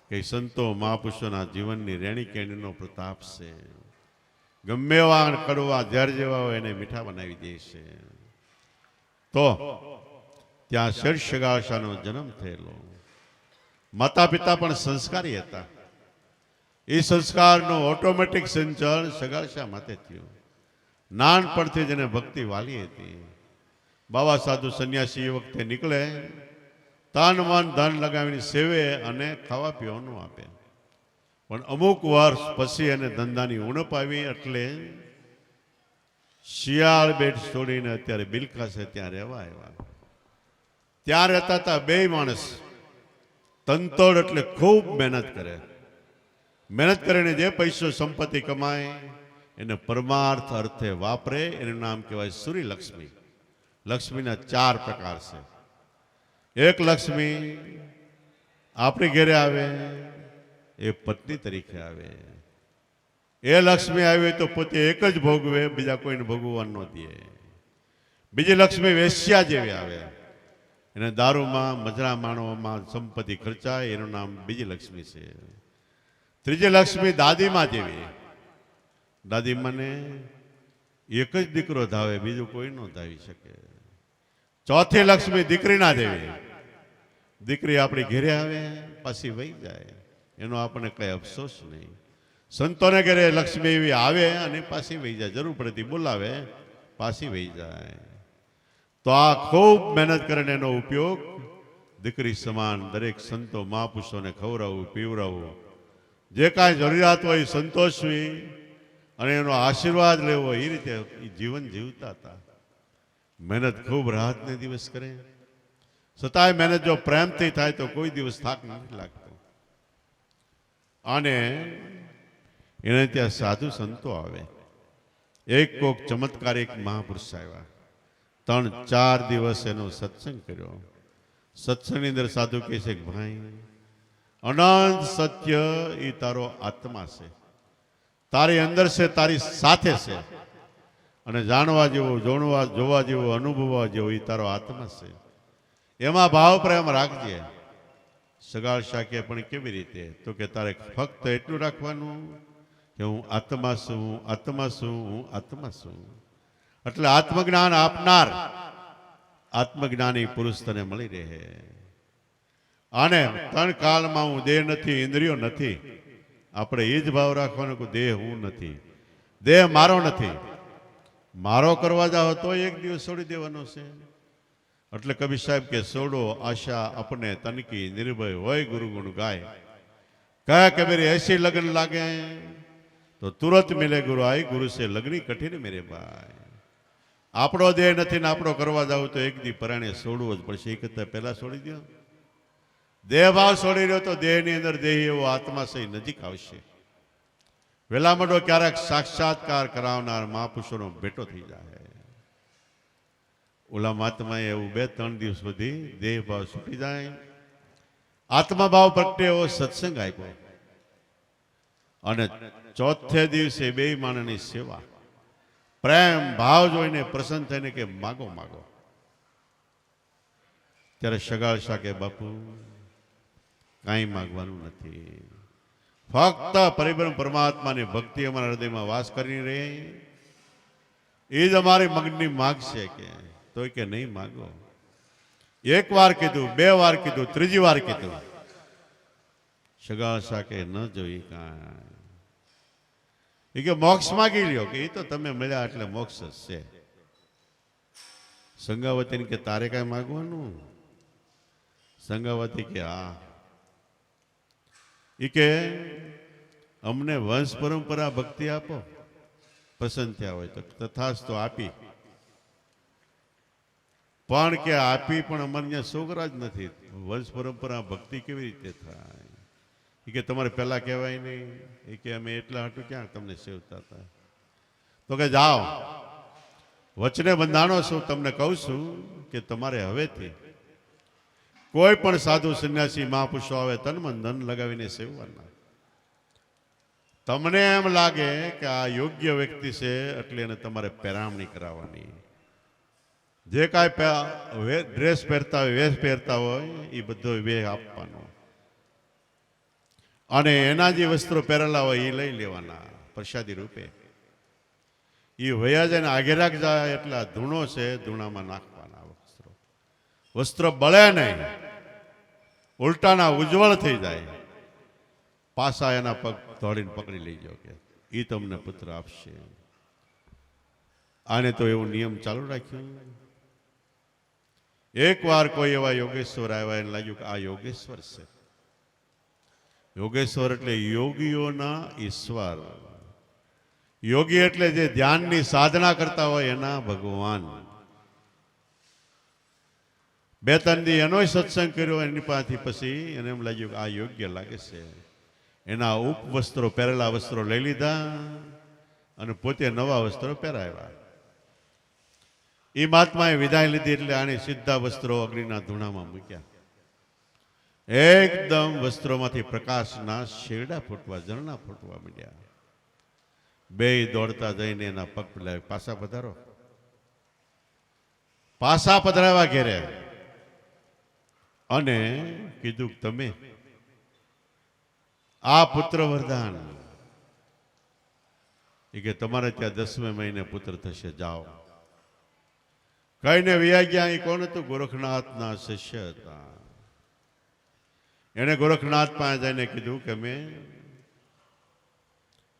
કે સંતો મહાપુરુષોના જીવનની રેણી કેણીનો પ્રતાપ છે. ગમે એવા કડવા ઝેર જેવા હોય એને મીઠા બનાવી દે છે. તો ત્યાં શેઠ સગાળશાનો જન્મ થયેલો. માતા પિતા પણ સંસ્કારી હતા. એ સંસ્કારનો ઓટોમેટિક સંચાર સગાળશા માટે થયું. નાનપણથી જ એને ભક્તિ વાલી હતી. બાબા સાધુ સંન્યાસી એ વખતે નીકળે, તન મન ધન લગાવીને સેવે અને ખાવા પીવાનું આપે. પણ અમુક વર્ષ પછી એને ધંધાની ઉણપ આવી એટલે શિયાળ બેટ છોડીને અત્યારે બિલકાસે ત્યાં રહેવા આવ્યા. ત્યાં રહેતા હતા બે માણસ. તંતોડ એટલે ખૂબ મહેનત કરે. મહેનત કરીને જે પૈસો સંપત્તિ કમાય એને પરમાર્થ અર્થે વાપરે. એનું નામ કહેવાય સૂર્યલક્ષ્મી. લક્ષ્મીના 4 પ્રકાર છે. એક લક્ષ્મી આપણી ઘરે આવે, એ પત્ની તરીકે આવે. એ લક્ષ્મી આવી તો પોતે એક જ ભોગવે, બીજા કોઈને ભોગવવા ન દે. બીજી લક્ષ્મી વેશ્યા જેવી આવે. એને દારૂમાં, મજરા માણવામાં સંપત્તિ ખર્ચાય, એનું નામ બીજી લક્ષ્મી છે. ત્રીજી લક્ષ્મી દાદીમાં જેવી. દાદીમાને એક જ દીકરો ધાવે, બીજું કોઈ ન ધાવી શકે. ચોથી લક્ષ્મી દીકરીના જેવી. દીકરી આપણી ઘરે આવે, પાછી વહી જાય, એનો આપણને કઈ અફસોસ નહીં. સંતોને ઘરે લક્ષ્મી એવી આવે અને પાછી વહી જાય. જરૂર પડતી બોલાવે, પાછી વહી જાય. તો આ ખૂબ મહેનત કરીને એનો ઉપયોગ દીકરી સમાન દરેક સંતો મહાપુરુષોને ખવડાવવું, પીવડાવવું, જે કાંઈ જરૂરિયાત હોય સંતોષવી અને એનો આશીર્વાદ લેવો, એ રીતે જીવન જીવતા હતા. મહેનત ખૂબ રાત ને દિવસ કરે. છતાંય મહેનત જો પ્રેમથી થાય તો કોઈ દિવસ થાક નથી લાગતો. અને એને ત્યાં સાધુ સંતો આવે. એક કોક ચમત્કારિક મહાપુરુષ આવ્યા. 3-4 દિવસ એનો સત્સંગ કર્યો. સત્સંગની અંદર સાધુ કહે છે કે ભાઈ, અનંત સત્ય એ તારો આત્મા છે, તારી અંદર છે, તારી સાથે છે. અને જાણવા જેવો, જોવા જેવો, અનુભવવા જેવો એ તારો આત્મા છે. એમાં ભાવ પ્રેમ રાખજે. સગાળશા કે પણ કેવી રીતે? તો કે તારે ફક્ત એટલું રાખવાનું કે હું આત્મા છું, હું આત્મા છું, હું આત્મા છું. એટલે આત્મજ્ઞાન આપનાર આત્મજ્ઞાની પુરુષ તને મળી રહે. અને 3 કાળમાં હું દેહ નથી, ઇન્દ્રિયો નથી. આપણે એ જ ભાવ રાખવાનો કે દેહ હું નથી, દેહ મારો નથી. મારો કરવા જાઓ તો એક દિવસ છોડી દેવાનો છે. એટલે કબીર સાહેબ કે છોડો આશા અપને તનકી, નિર્ભય હોય ગુરુ ગુણ ગાય. કયા કબીર એસી લગ્ન લાગે તો તુરંત મિલે ગુરુ આય, ગુરુ સે લગ્ની કઠિન મેરે ભાઈ. આપણો દેહ નથી ને આપણો કરવા જાવ તો એક દી પરાણે છોડવો જ પડશે. એ કરતા પહેલા છોડી દો. દેહ ભાવ છોડી રહ્યો તો દેહની અંદર દેહી એવો આત્મા સહી નજીક આવશે. વેલા મોડો ક્યારેક સાક્ષાત્કાર કરાવનાર મહાપુરુષોનો ભેટો થઈ જાય. ઓલા મહાત્માએ એવું 2-3 દિવસ સુધી દેહ ભાવ છૂટી જાય, આત્મા ભાવ પ્રગટે એવો સત્સંગ આપ્યો. અને ચોથે દિવસે બે માણસની સેવા, પ્રેમ ભાવ જોઈને પ્રસન્ન થઈને કે માગો માગો. ત્યારે સગાળશા કે બાપુ કાંઈ માગવાનું નથી, ફક્ત પરિબ્રહ્મ પરમાત્માની ભક્તિ અમારા હૃદયમાં વાસ કરી રહે, એ જ અમારી મગની માગ છે. કે તો કે નહીં માગો. 1 વાર કીધું, 2 વાર કીધું, 3જી વાર કીધું. સગાળશા કે ન જોઈ કાંઈ. એ કે મોક્ષ માગી લ્યો. કે એ તો તમે મળ્યા એટલે મોક્ષ જ છે. સંગાવતી કે તારે કાંઈ માગવાનું? સંગાવતી કે હા. એ કે અમને વંશ પરંપરા ભક્તિ આપો, પસંદ થયા હોય તો. તથાસ્તો આપી. પણ કે આપી પણ અમારે ત્યાં છોકરા જ નથી, વંશ પરંપરા ભક્તિ કેવી રીતે થાય? એ કે તમારે પહેલા કહેવાય નહીં. એ કે અમે એટલા હાટું ક્યાં તમને સેવતા હતા. તો કે જાઓ, વચને બંધાણો છું, તમને કહું છું કે તમારે હવેથી કોઈ પણ સાધુ સંન્યાસી મહાપુરુષો આવે તન મન ધન લગાવીને સેવવાના. તમને એમ લાગે કે આ યોગ્ય વ્યક્તિ છે એટલે એને તમારે પેરામણી કરાવવાની. જે કાંઈ ડ્રેસ પહેરતા હોય, વેશ પહેરતા હોય, એ બધો વેશ આપવાનો. અને એના જે વસ્ત્રો પહેરેલા હોય એ લઈ લેવાના પ્રસાદી રૂપે. એ વયા જાય ને આઘેરાક જાય એટલા ધૂણો છે, ધૂણામાં નાખવાના વસ્ત્રો. વસ્ત્ર બળે નહીં, ઉલટાના ઉજ્જવળ થઈ જાય, પાછા એના પગ દોડીને પકડી લઈ જાઓ કે એ તમને પુત્ર આપશે. આને તો એવું નિયમ ચાલુ રાખ્યું. એકવાર કોઈ એવા યોગેશ્વર આવ્યા, એને લાગ્યું કે આ યોગેશ્વર છે. યોગેશ્વર એટલે યોગીઓના ઈશ્વર. યોગી એટલે જે ધ્યાનની સાધના કરતા હોય એના ભગવાન. બે ત્રણ દી એનોય સત્સંગ કર્યો એની પાસેથી. પછી એને એમ લાગ્યું કે આ યોગ્ય લાગે છે. એના ઉપવસ્ત્રો, પહેરેલા વસ્ત્રો લઈ લીધા અને પોતે નવા વસ્ત્રો પહેરાવ્યા. એ મહાત્માએ વિદાય લીધી એટલે આને સીધા વસ્ત્રો અગ્નિના ધૂણામાં મૂક્યા. એકદમ વસ્ત્રોમાંથી પ્રકાશના શેરડા ફૂટવા, ઝરણા ફૂટવા માંડ્યા. બે દોડતા જઈને એના પગ પડાવ્યા, પાછા પધારો. પાછા પધરાવા ઘેરે અને કીધું તમે આ પુત્ર વરદાન એ કે તમારે ત્યાં 10મે મહિને પુત્ર થશે, જાઓ. કહીને વ્યા ગયા. એ કોણ હતું? ગોરખનાથના શિષ્ય હતા. એને ગોરખનાથ પાસે જઈને કીધું કે મેં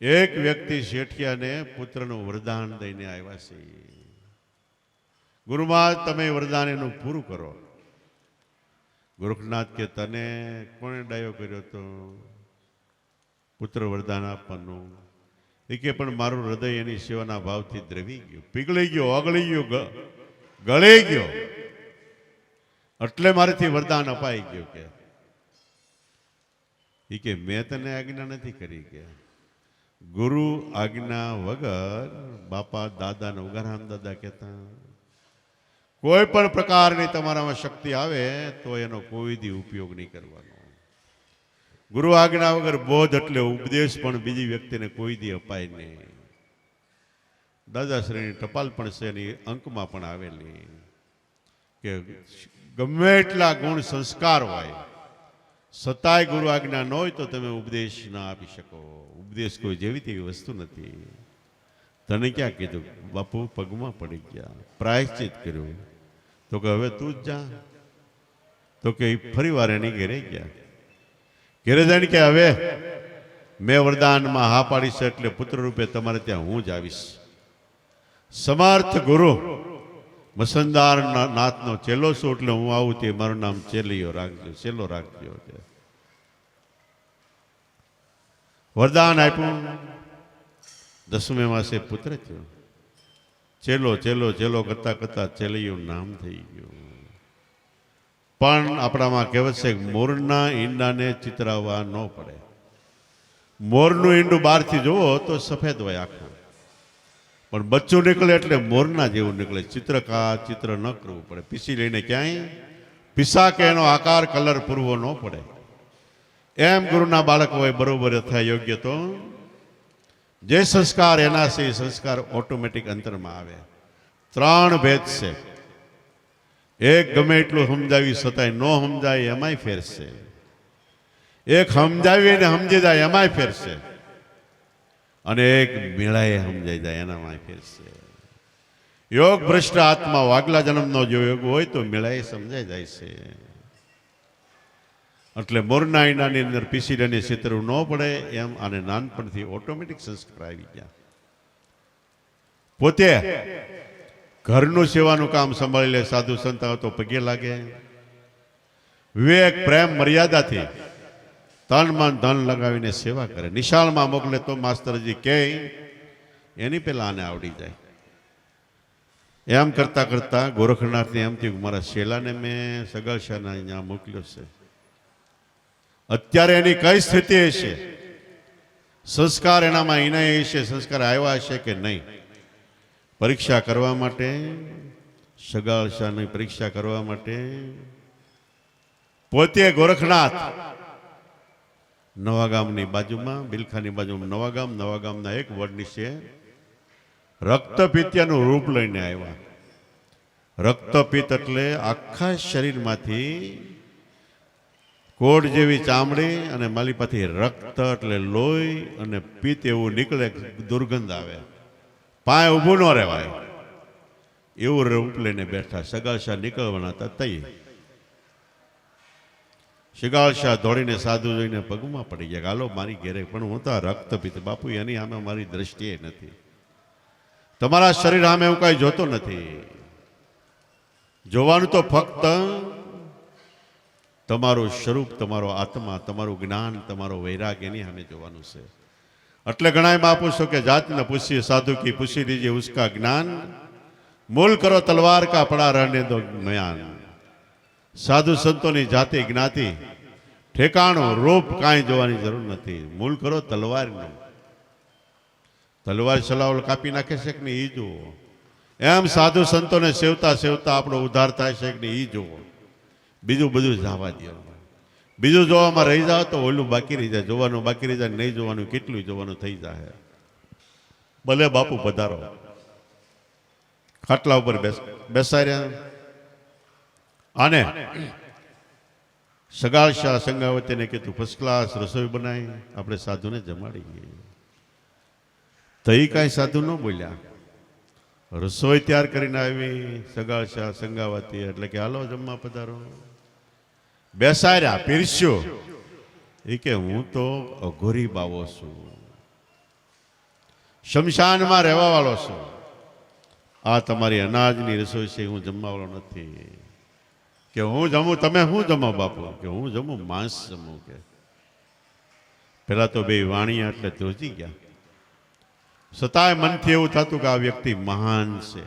એક વ્યક્તિ શેઠિયાને પુત્રનું વરદાન દઈને આવ્યા છે. ગુરુમાં તમે વરદાન એનું પૂરું કરો. ગોરખનાથ કે તને કોણે ડાયો કર્યો તો પુત્ર વરદાન આપવાનું? એ કે પણ મારું હૃદય એની સેવાના ભાવથી દ્રવી ગયું, પીગળી ગયો, ઓગળી ગયો, ગળી ગયો, એટલે મારેથી વરદાન અપાઈ ગયું. કે મેં તને આજ્ઞા નથી કરી. કે ગુરુ આજ્ઞા વગર, બાપા દાદા ને ઉગારામ દાદા કહેતા, કોઈ પણ પ્રકારની તમારામાં શક્તિ આવે તો એનો કોઈ દી ઉપયોગ નહીં કરવાનો. ગુરુ આજ્ઞા વગર બોધ એટલે ઉપદેશ પણ બીજી વ્યક્તિને કોઈ દી અપાય નહીં. દાદાશ્રીની ટપાલ પણ છે, એની અંકમાં પણ આવેલી કે ગમે એટલા ગુણ સંસ્કાર હોય છતાંય ગુરુ આજ્ઞા ન હોય તો તમે ઉપદેશ ના આપી શકો. ઉપદેશ કોઈ જેવી તેવી વસ્તુ નથી. તને ક્યાં કીધું? બાપુ પગમાં પડી ગયા, પ્રાયશ્ચિત કર્યું. તો કે હવે તું જ જા. તો કે ફરી વાર એની ઘેરે ગયા. ઘેરે જઈને કે હવે મેં વરદાનમાં હા પાડી છે એટલે પુત્ર રૂપે તમારે ત્યાં હું જ આવીશ. સમર્થ ગુરુ મસંદાર નાથનો ચેલો છું એટલે હું આવું તે મારું નામ ચેલિયો રાખજો, ચેલો રાખજો. વરદાન આપ્યું. 10મે માસે પુત્ર થયો. ચેલો ચેલો ચેલો કરતા કરતા ચેલિયું નામ થઈ ગયું. પણ આપણામાં કહેવત છે મોરના ઈંડાને ચિતરાવવા ન પડે. મોરનું ઈંડું બહારથી જુઓ તો સફેદ હોય આખું, પણ બચ્ચું નીકળે એટલે મોરના જેવું નીકળે. ચિત્ર ન કરવું પડે. પીસી લઈને ક્યાંય પીસા કે એનો આકાર કલર પૂરવો ન પડે. એમ ગુરુના બાળક હોય બરોબર થાય યોગ્ય તો જે સંસ્કાર એના છે એ સંસ્કાર ઓટોમેટિક અંતરમાં આવે. 3 ભેદ છે. એક ગમે એટલું સમજાવી છતાંય ન સમજાય એમાંય ફેર છે. એક સમજાવીને સમજી જાય એમાંય ફેર છે. અને એક મેળાએ સમજાઈ જાય એનામાં ફેર છે. યોગ ભ્રષ્ટ આત્મા આગલા જન્મનો જો યોગ હોય તો મેળાએ સમજાઈ જાય છે. એટલે મોરના ઈંડાની અંદર પીસી લઈને ચિતરવું ન પડે એમ આને નાનપણથી ઓટોમેટિક સંસ્કાર આવી ગયા. પોતે ઘરનું સેવાનું કામ સંભાળી લે. સાધુ સંત તો પગે લાગે. વિવેક પ્રેમ મર્યાદાથી તન મન ધન લગાવીને સેવા કરે. નિશાળમાં મોકલે તો માસ્તરજી કે એની પહેલા આને આવડી જાય. એમ કરતા કરતા ગોરખનાથને એમ થયું મારા શેલાને મેં સગલશાના અહીંયા મોકલ્યો છે. અત્યારે એની કઈ સ્થિતિ હશે? સંસ્કાર એનામાં એના હશે, સંસ્કાર આવ્યા હશે કે નહીં? પરીક્ષા કરવા માટે, સગાળશાની પરીક્ષા કરવા માટે પોતે ગોરખનાથ નવાગામની બાજુમાં, બિલખાની બાજુમાં નવાગામના એક વડ નીચે રક્તપિત્યાનું રૂપ લઈને આવ્યા. રક્તપિત્ત એટલે આખા શરીરમાંથી કોડ જેવી ચામડી અને માલિપાથી રક્ત એટલે લોહી અને પિત્ત એવું નીકળે, દુર્ગંધ આવે, પાય ઊભું ન રહેવાય એવું રૂપ લઈને બેઠા. સગાશા નીકળવાના હતા તઈ શિગાળશા દોડીને સાધુ જોઈને પગમાં પડી ગયા, હાલો મારી ઘેરે, પણ હું તો રક્તપિત બાપુ, એની સામે મારી દ્રષ્ટિએ નથી, તમારા શરીર સામે હું કાંઈ જોતો નથી, જોવાનું તો ફક્ત તમારું સ્વરૂપ, તમારો આત્મા, તમારું જ્ઞાન, તમારો વૈરાગ, એની સામે જોવાનું છે. એટલે ઘણા મહાપુરુષો કે જાતને પૂછીએ સાધુ કી પૂછી દીजिए उसका જ્ઞાન, મૂલ કરો તલવાર કા પડા रहने दो જ્ઞાન. સાધુ સંતોની જાતિ જ્ઞાતિ ઠેકાણું રૂપ કાંઈ જોવાની જરૂર નથી, મૂળ કરો તલવારનું. તલવાર ચલાવલ કાપી નાખે છે કે નહીં એ જુઓ. એમ સાધુ સંતોને સેવતા સેવતા આપણો ઉદ્ધાર થાય છે કે નહીં એ જુઓ. બીજું બધું જવા દો. બીજું જોવામાં રહી જાવ તો ઓલું બાકી રહી જાય, જોવાનું બાકી રહી જાય, નહીં જોવાનું કેટલું જોવાનું થઈ જાય. ભલે બાપુ પધારો. ખાટલા ઉપર બેસાઈ રહ્યા અને સગાળશા સંગાવતીને કીધું ફર્સ્ટ ક્લાસ રસોઈ બનાવી આપણે સાધુને જમાડી. તો એ કાંઈ સાધુ ન બોલ્યા. રસોઈ તૈયાર કરીને આવી સગાળશા સંગાવતી, એટલે કે હાલો જમવા પધારો. બેસાડ્યા, પીરસ્યો. એ કે હું તો અઘોરી બાવો છું, શમશાનમાં રહેવા વાળો છું, આ તમારી અનાજની રસોઈ છે, હું જમવા વાળો નથી. કે હું જમું, તમે શું જમો બાપુ? કે હું જમું માંસ જમું. કે પેલા તો બે વાણિયા એટલે ધ્રુજી ગયા. છતાંય મનથી એવું થતું કે આ વ્યક્તિ મહાન છે.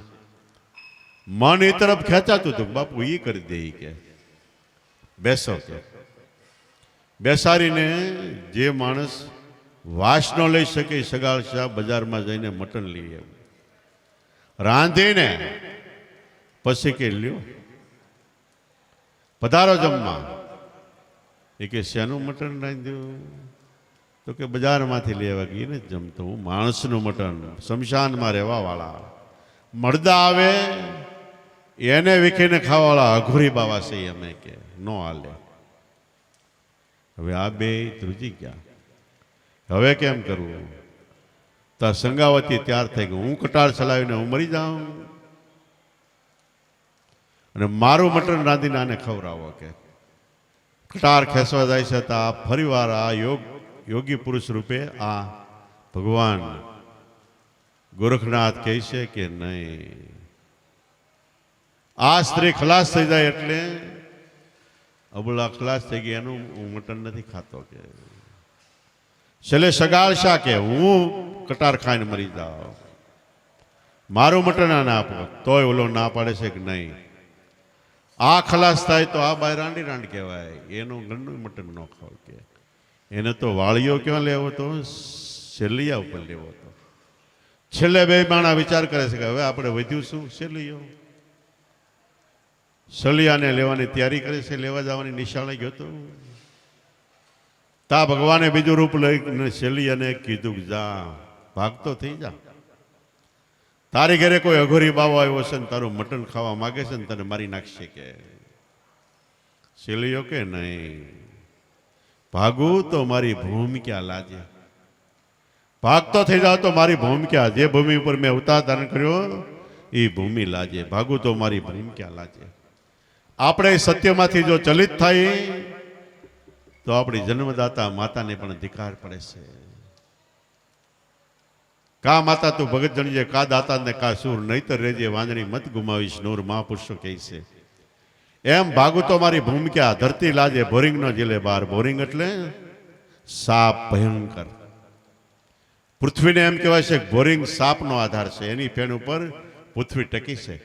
મન એ તરફ ખેંચાતું હતું, બાપુ એ કરી દે. કે બેસો. કે બેસાડીને જે માણસ વાસ ન લઈ શકે સગાળશા બજારમાં જઈને મટન લઈ આવ્યું, રાંધીને પછી કે લ્યો પધારો જમવા. એ કે શેનું મટન રાંધ્યું? તો કે બજારમાંથી લેવા ગઈ ને જમતો હું માણસનું મટન, શમશાનમાં રહેવા વાળા મળદા આવે એને વિખીને ખાવાવાળા અઘોરી બાવા છે અમે. કે નો હાલે. હવે આ બે ધ્રુજી ગયા. હવે કેમ કરવું? તો સંગાવતી તૈયાર થઈ ગયું, હું કટાર ચલાવીને હું મરી જાઉં અને મારું મટન રાંધીને આને ખવડાવો. કે કટાર ખેંચવા જાય છે તો આ ફરીવાર આ યોગી પુરુષ રૂપે આ ભગવાન ગોરખનાથ કહે છે કે નહીં, આ સ્ત્રી ખલાસ થઈ જાય એટલે અબુલા ખલાસ થઈ ગઈ, એનું હું મટન નથી ખાતો. કે છેલ્લે સગાળશા કે હું કટાર ખાઈને મરી જાઉં, મારું મટન ના આપો. તોય ઓલો ના પાડે છે કે નહીં, આ ખલાસ થાય તો આ બાય રાંડી રાંડ કહેવાય, એનું ઘરનું મટન ન ખાવ. કે એને તો વાળીઓ ક્યાં લેવો તો શેલિયા ઉપર લેવો હતો. છેલ્લે બે માણા વિચાર કરે છે કે હવે આપણે વધ્યું શું, શેલિયો. શલિયાને લેવાની તૈયારી કરે છે, લેવા જવાની નિશાળે ગયો તો તા ભગવાને બીજું રૂપ લઈને શલિયાને કીધું કે જા ભાગતો થઈ જા, તારી ઘરે કોઈ અઘોરી બાવો આવ્યો છે ને તારું મટન ખાવા માગે છે ને તને મારી નાખશે. કે શેલિયો કે નહીં, ભાગું તો મારી ભૂમિકા લાજે, ભાગતો થઈ જાવ તો મારી ભૂમિકા, જે ભૂમિ ઉપર મેં અવતાર ધારણ કર્યો એ ભૂમિ લાજે, ભાગું તો મારી ભૂમિકા લાજે. આપણે સત્યમાંથી જો ચલિત થાય તો આપણી જન્મદાતા માતાને પણ ધિકાર પડે છે. કા માતા તું ભગત જણીજે, કા દાતા ને કા સુર, નહીતર રેજે વાંજણી મત ગુમાવીશ નૂર, મહાપુરુષો કહે છે. એમ ભાગું તો મારી ભૂમિકા, ધરતી લાજે બોરિંગ નો જીલે બાર. બોરિંગ એટલે સાપ ભયંકર. પૃથ્વીને એમ કહેવાય છે બોરિંગ સાપનો આધાર છે, એની ફેન ઉપર પૃથ્વી ટકી છે.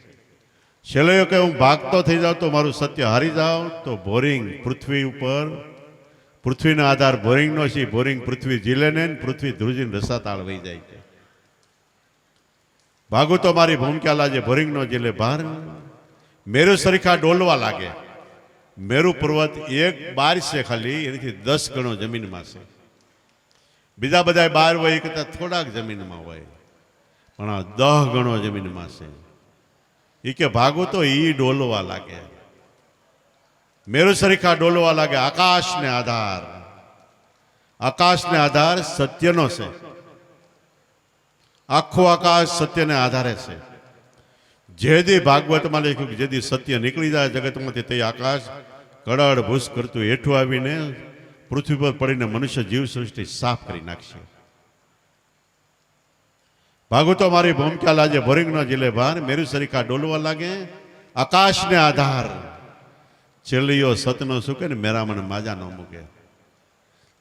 છેલ્લે કે હું ભાગતો થઈ જાઉં તો મારું સત્ય હારી જાઉં તો બોરિંગ પૃથ્વી ઉપર, પૃથ્વીનો આધાર બોરિંગનો છે, બોરિંગ પૃથ્વી ઝીલે ને પૃથ્વી ધ્રુજીને રસાતાળ વહી જાય છે. ભાગું તો મારી ભૂમિકા લાજે બોરિંગનો જીલે બહાર. મેરુ સરીખા ડોલવા લાગે. મેરુ પર્વત એક બાર છે ખાલી, એનાથી 10 ગણો જમીનમાં છે. બીજા બધા બહાર હોય કરતા થોડાક જમીનમાં હોય, પણ આ 10 ગણો જમીનમાં છે. એ કે ભાગો તો ઈ ડોલવા લાગે, મેરુ સરીખા ડોલવા લાગે. આકાશને આધાર, આકાશને આધાર સત્યનો છે. આખું આકાશ સત્યને આધારે છે. જેથી ભાગવતમાં લખ્યું કે જેથી સત્ય નીકળી જાય જગતમાંથી તે આકાશ કડડ ભૂસ કરતું હેઠું આવીને પૃથ્વી પર પડીને મનુષ્ય જીવ સૃષ્ટિ સાફ કરી નાખશે. ભાગુ તો મારી ભૂમક્યા લાજે ભોરિંગનો જીલે ભાર, મેરુ સરીખા ડોલવા લાગે આકાશને આધાર. છેલ્લીઓ સતનો સુકે ને મેરામણ માજા ન મૂકે.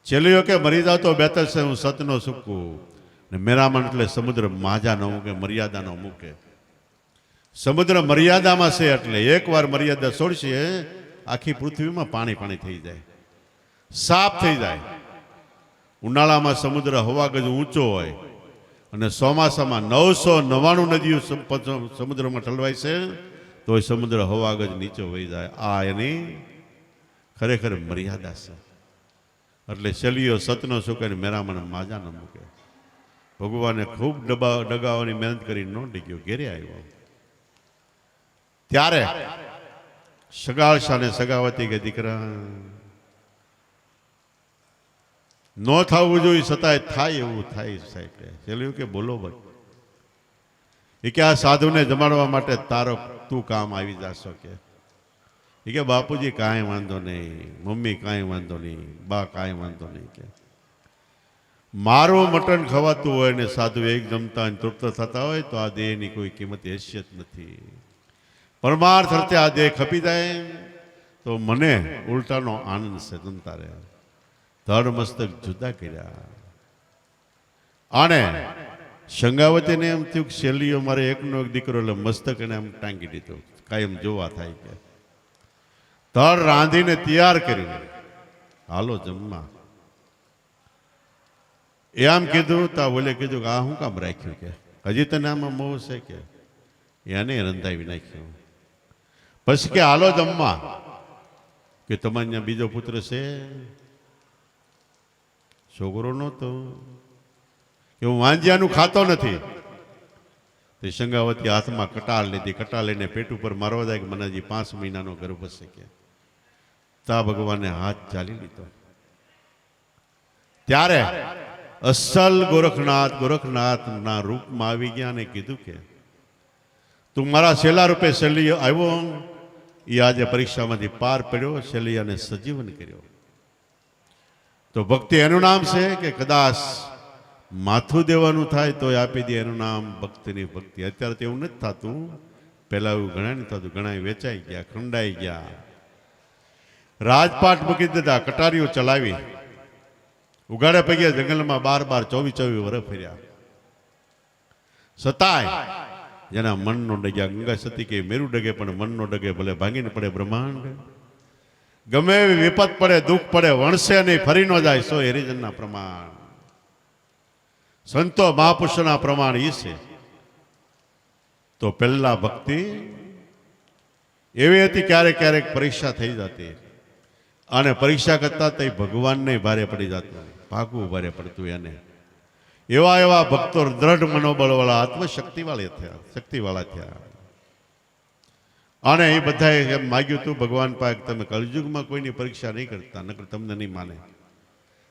છેલ્લીઓ કે મરી જાવ તો બેતર છે હું સતનો સૂકું, ને મેરામણ એટલે સમુદ્ર માજા ન મૂકે, મર્યાદા ન મૂકે. સમુદ્ર મર્યાદામાં છે એટલે એકવાર મર્યાદા છોડશે આખી પૃથ્વીમાં પાણી પાણી થઈ જાય, સાફ થઈ જાય. ઉનાળામાં સમુદ્ર હવા ગજ ઊંચો હોય અને ચોમાસામાં 999 નદીઓ સમુદ્રમાં ઠલવાય છે તો સમુદ્ર હવા ગજ નીચે વહી જાય. આ એની ખરેખર મર્યાદા છે. એટલે શેલીઓ સતનો સુકે મેરામણ માજા ન મૂકે. ભગવાને ખૂબ ડગાવવાની મહેનત કરી ન ડીગ્યો, ઘેરે આવ્યો. ત્યારે સગાળશા ને સગાવતી કે દીકરા ન થવું જોઈએ છતાંય થાય એવું થાય. સાહેબ ચેલ્યું કે બોલો ભાઈ, એ કે આ સાધુને જમાડવા માટે તું કામ આવી જાશો કે? એ કે બાપુજી કાંઈ વાંધો નહીં, મમ્મી કાંઈ વાંધો નહીં, બા કાંઈ વાંધો નહીં. કે મારું મટન ખવાતું હોય ને સાધુ એક જમતા તૃપ્ત થતા હોય તો આ દેહની કોઈ કિંમત હેસિયત નથી. પરમાર્થ અર્થે આ દેહ ખપી જાય તો મને ઉલટાનો આનંદ છે. જમતા રહ્યા ધડ મસ્તક જુદા કર્યા. અને સંગાવતીને એમ થયું કે શેલીઓ મારે એકનો એક દીકરો એટલે મસ્તક એને એમ ટાંગી દીધો, કાયમ જોવા થાય. કે ધડ રાંધીને તૈયાર કર્યું, હાલો જમવા. એ આમ કીધું તા બોલે કીધું કે આ શું કામ રાખ્યું? કે હજી તને આમાં મોહ છે? કે એને રંધાવી નાખ્યું. પછી કે હાલો જમવા. કે તમારે ત્યાં બીજો પુત્ર છે? છોકરો નહોતો કે હું વાંજિયાનું ખાતો નથી. તે સંગાવતી હાથમાં કટાળ લીધી, કટાળ લઈને પેટ ઉપર મારવા જાય કે મને હજી 5 મહિનાનો ગર્ભ છે. કે તા ભગવાને હાથ ચાલી લીધો. ત્યારે અસલ ગોરખનાથના રૂપમાં આવી ગયા અને કીધું કે તું મારા છેલ્લા રૂપે શેલી આવ્યો, એ આજે પરીક્ષામાંથી પાર પડ્યો, શેલિયાને સજીવન કર્યો. તો ભક્તિ એનું નામ છે કે કદાચ માથું દેવાનું થાય તો આપી દે, એનું નામ ભક્તિની ભક્તિ. અત્યારે તો એવું નથી થતું, પહેલા એવું ઘણા નહીં થતું. ઘણા વેચાઈ ગયા, ખંડાઈ ગયા, રાજપાટ મૂકી દીધા, કટારીઓ ચલાવી, ઉગાડે પગ્યા જંગલમાં 12-24 વર્ષ ફર્યા. છતાંય જેના મનનો ડગ્યા, ગંગા સતી કે મેરુ ડગે પણ મનનો ડગે, ભલે ભાંગીને પડે બ્રહ્માંડ, ગમે એવી વિપત પડે, દુઃખ પડે, વણસે નહીં, ફરી ન જાય. સો હરિજનના પ્રમાણ, સંતો મહાપુરુષોના પ્રમાણ એ છે. તો પહેલા ભક્તિ એવી હતી, ક્યારેક ક્યારેક પરીક્ષા થઈ જતી, અને પરીક્ષા કરતા તો ભગવાનને ભારે પડી જતું, ભાગવું ભારે પડતું એને. એવા એવા ભક્તો દ્રઢ મનોબળવાળા, આત્મશક્તિવાળા થયા. અને એ બધાએ એમ માગ્યું હતું ભગવાન પાસે, તમે કળયુગમાં કોઈની પરીક્ષા નહીં કરતા, નકર તમને નહીં માને.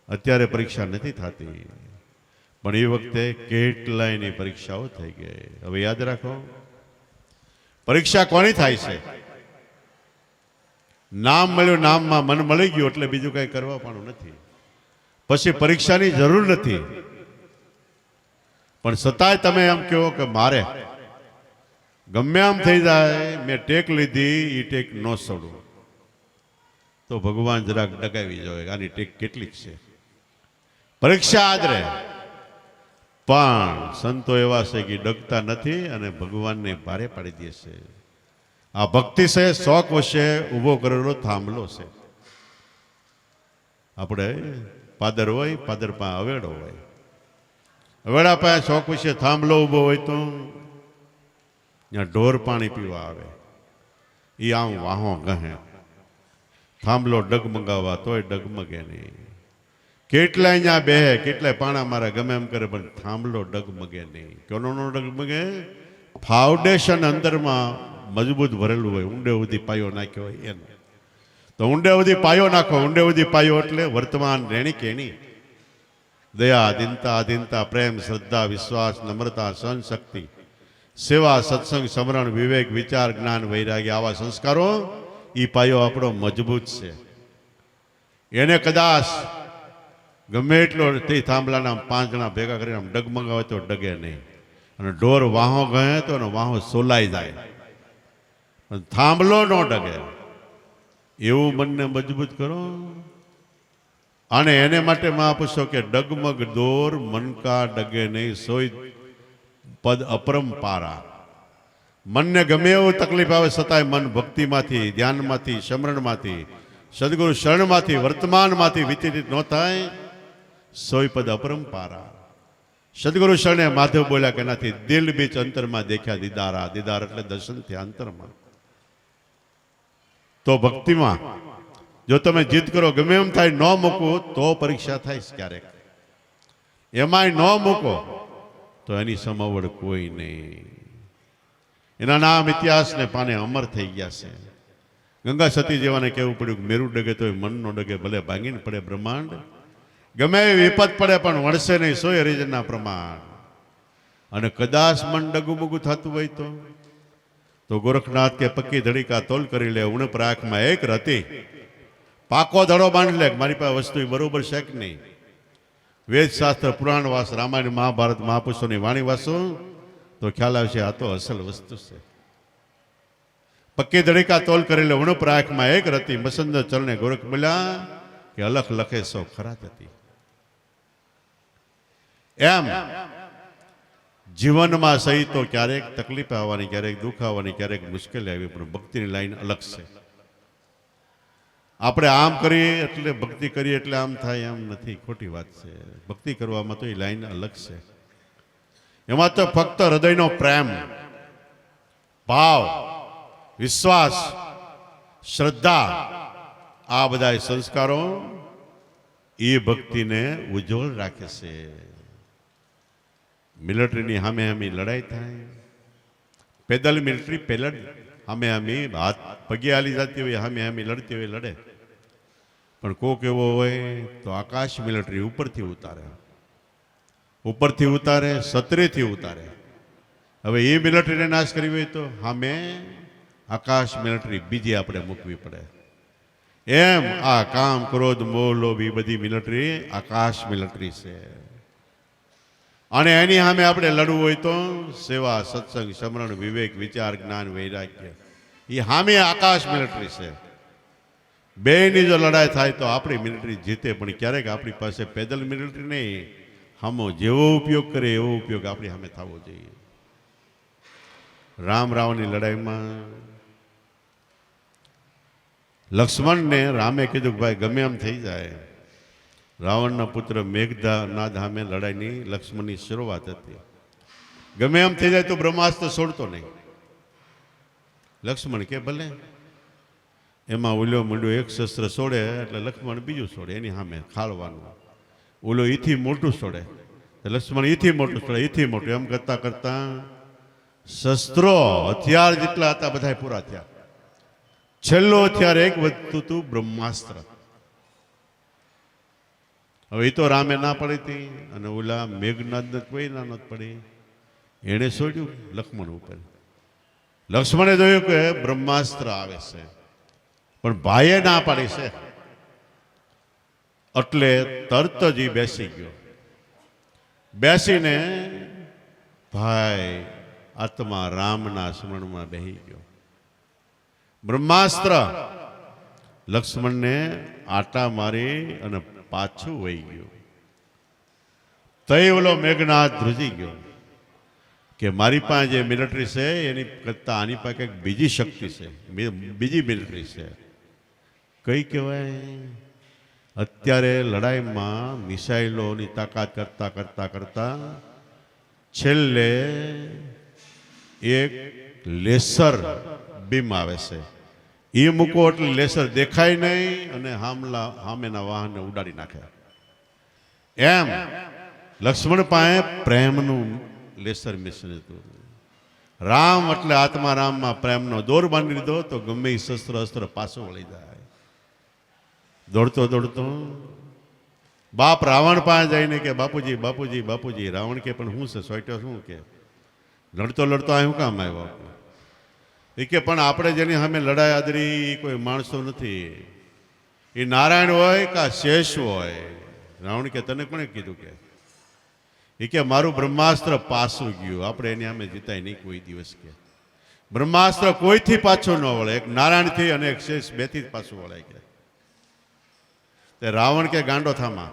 અત્યારે પરીક્ષા નથી થતી, પણ એ વખતે કેટલાયની પરીક્ષાઓ થઈ ગઈ. હવે યાદ રાખો, પરીક્ષા કોની થાય છે? નામ મળ્યું, નામમાં મન મળી ગયું એટલે બીજું કઈ કરવા પણ નથી. પછી પરીક્ષાની જરૂર નથી. પણ છતાંય તમે એમ કહો કે મારે ગમે આમ થઈ જાય, મેં ટેક લીધી, એ ટેક ન છોડું, તો ભગવાન જરાક ડગાવી જોઈએ આની ટેક કેટલીક છે. પરીક્ષા આદરે, પણ સંતો એવા છે કે ડગતા નથી અને ભગવાનને ભારે પાડી દે છે. આ ભક્તિ છે, શોખ વશે ઊભો કરેલો થાંભલો છે. આપણે પાદર હોય, પાદર પાસે અવેડો હોય, અવેડા પાસે શોખ વશે થાંભલો ઊભો હોય તો ત્યાં ઢોર પાણી પીવા આવે, એ આમ વાહો ગહે, થાંભલો ડગમગાવવા તોય ડગમગે નહીં. કેટલાય ત્યાં બેહે, કેટલાય પાણા મારા ગમે એમ કરે, પણ થાંભલો ડગમગે નહીં. કોનો ડગમગે? ફાઉન્ડેશન અંદરમાં મજબૂત ભરેલું હોય, ઊંડે સુધી પાયો નાખ્યો હોય એને. તો ઊંડે સુધી પાયો નાખો. ઊંડે સુધી પાયો એટલે વર્તમાન રેણી કેણી, દયા, દીનતા, અધીનતા, પ્રેમ, શ્રદ્ધા, વિશ્વાસ, નમ્રતા, સહનશક્તિ, સેવા, સત્સંગ, સમરણ, વિવેક, વિચાર, જ્ઞાન, વૈરાગ્ય, આવા સંસ્કારો એ પાયો આપણો મજબૂત છે. એને કદાચ ગમે એટલો તે થાંભલાના 5 જણા ભેગા કરીને આમ ડગમગાવે તો ડગે નહીં. અને ઢોર વાહો ગયે તો વાહો સોલાઈ જાય, પણ થાંભલો ન ડગે. એવું મનને મજબૂત કરો. અને એને માટે મહાપુરુષો કે ડગમગ દોર મનકા ડગે નહીં સોય પદ અપરંપારા. મનને ગમે એવું તકલીફ આવે છતાંય મન ભક્તિમાંથી, ધ્યાનમાંથી, સમરણમાંથી, સદગુરુ શરણમાંથી, વર્તમાનમાંથી વિચલિત ન થાય. સોય પદ અપરંપારા. સદગુરુ શરણે માધવ બોલ્યા કે એનાથી દિલ બીચ અંતરમાં દેખ્યા દીદારા. દીદાર એટલે દર્શન થયા અંતરમાં. તો ભક્તિમાં જો તમે જીદ કરો, ગમે એમ થાય ન મૂકો તો પરીક્ષા થાય ક્યારેક. એમાંય ન મૂકો તો એની સમવડ કોઈ નહીં. એના નામ ઇતિહાસને પાને અમર થઈ ગયા છે. ગંગા સતી જેવાને કહેવું પડ્યું કે મેરુ ડગે તો મન નો ડગે, ભલે ભાંગીને પડે બ્રહ્માંડ. ગમે એવી વિપત પડે પણ વણશે નહીં સોય હરિજનના પ્રમાણ. અને કદાચ મન ડગુબગુ થતું હોય તો ગોરખનાથ કે પક્કી ધડીકા તોલ કરી લે. ઉણ પ્રાકમાં એક રતી પાકો ધડો બાંધી લે. મારી પાસે વસ્તુ બરોબર છે કે નહીં. વેદ શાસ્ત્ર, પુરાણ વાસ, રામાયણ, મહાભારત, મહાપુરુષોની વાણી વાસો તો ખ્યાલ આવશે આ તો અસલ વસ્તુ છે. પક્કી ધડીકા તોલ કરી લે. ઉણ પ્રાકમાં એક રતી મસંદ ચરણે ગોરખ બોલ્યા કે અલખ લખે સો ખરાત હતી. એમ જીવનમાં સહી તો ક્યારેક તકલીફ આવવાની, ક્યારેક દુઃખ આવવાની, ક્યારેક મુશ્કેલી આવી, પણ ભક્તિની લાઈન અલગ છે. આપણે આમ કરીએ એટલે ભક્તિ કરીએ એટલે આમ થાય એમ નથી, ખોટી વાત છે. ભક્તિ કરવામાં તો એ લાઈન અલગ છે. એમાં તો ફક્ત હૃદયનો પ્રેમ, ભાવ, વિશ્વાસ, શ્રદ્ધા, આ બધા સંસ્કારો એ ભક્તિને ઉજ્જવળ રાખે છે. મિલિટરીની સામે સામે લડાઈ થાય, પેદલ મિલિટરી પેલડ સામે સામે હાથ પગે હાલી જતી હોય, સામે સામે લડતી હોય લડે. પણ કોક એવો હોય તો આકાશ મિલિટરી ઉપરથી ઉતારે, સત્રેથી ઉતારે. હવે એ મિલિટરીને નાશ કરવી હોય તો સામે આકાશ મિલિટરી બીજી આપણે મૂકવી પડે. એમ આ કામ, ક્રોધ, મોહ, લોભ એ બધી મિલિટરી આકાશ મિલિટરી છે. અને એની સામે આપણે લડવું હોય તો સેવા, સત્સંગ, સમરણ, વિવેક, વિચાર, જ્ઞાન, વૈરાગ્ય એ સામે આકાશ મિલિટરી છે. બેની જો લડાઈ થાય તો આપણી મિલિટરી જીતે. પણ ક્યારેક આપણી પાસે પેદલ મિલિટરી નહીં, સામો જેવો ઉપયોગ કરે એવો ઉપયોગ આપણી સામે થવો જોઈએ. રામ રાવણની લડાઈમાં લક્ષ્મણને રામે કીધું કે ભાઈ ગમે એમ થઈ જાય. રાવણના પુત્ર મેઘનાદ સામે લડાઈની લક્ષ્મણની શરૂઆત હતી. ગમે એમ થઈ જાય તો બ્રહ્માસ્ત્ર છોડતો નહીં. લક્ષ્મણ કે ભલે. એમાં ઓલો મંડો એક શસ્ત્ર છોડે એટલે લક્ષ્મણ બીજું છોડે એની સામે ખાળવાનું. ઓલો ઈથી મોટું છોડે, લક્ષ્મણ ઈથી મોટું છોડે, ઈથી મોટું. એમ કરતા કરતા શસ્ત્રો, હથિયાર જેટલા હતા બધા પૂરા થયા. છેલ્લો હથિયાર એક વધતું હતું, બ્રહ્માસ્ત્ર. હવે એ તો રામે ના પડી હતી અને ઓલા મેઘનાદ કોઈ ના નથી પડી. એણે છોડ્યું લક્ષ્મણ ઉપર. લક્ષ્મણે જોયું કે બ્રહ્માસ્ત્ર આવે છે, પણ ભાઈએ ના પાડી છે. એટલે તરત જ બેસી ગયો. બેસીને ભાઈ આત્મા રામના સ્મરણમાં બેસી ગયો. બ્રહ્માસ્ત્ર લક્ષ્મણને આટા મારી અને પાછું વહી ગયું. તઈ ઓલો મેઘનાદ ધ્રુજી ગયો કે મારી પાસે જે મિલિટરી છે એની કરતા આની પાસે કંઈક બીજી શક્તિ છે, બીજી મિલિટરી છે. કઈ કહેવાય? અત્યારે લડાઈમાં મિસાઇલોની તાકાત કરતા કરતા કરતા છેલ્લે એક લેસર બીમ આવે છે. એ મૂકો એટલે લેસર દેખાય નહીં અને સામેના વાહનને ઉડાડી નાખે. એમ લક્ષ્મણ પાસે પ્રેમનું લેસર મિશન હતું. રામ એટલે આત્મા રામમાં પ્રેમનો દોર બાંધી લીધો તો ગમે એ શસ્ત્ર અસ્ત્ર પાછો વળી જાય. દોડતો દોડતો બાપ રાવણ પાસે જઈને કે બાપુજી બાપુજી બાપુજી. રાવણ કે પણ શું છે સોટ્યો શું કે લડતો લડતો આ શું કામ આવ્યો? એ કે પણ આપણે જેની સામે લડાઈ આદરી કોઈ માણસો નથી, એ નારાયણ હોય કે શેષ હોય. રાવણ કે તને કોણે કીધું કે? એ કે મારું બ્રહ્માસ્ત્ર પાછું ગયું, આપણે એની સામે જીતાય નહીં કોઈ દિવસ. કે બ્રહ્માસ્ત્ર કોઈથી પાછું ન વળે, એક નારાયણથી અને એક શેષ બેથી જ પાછું વળાય. કે તે રાવણ કે ગાંડો થામા,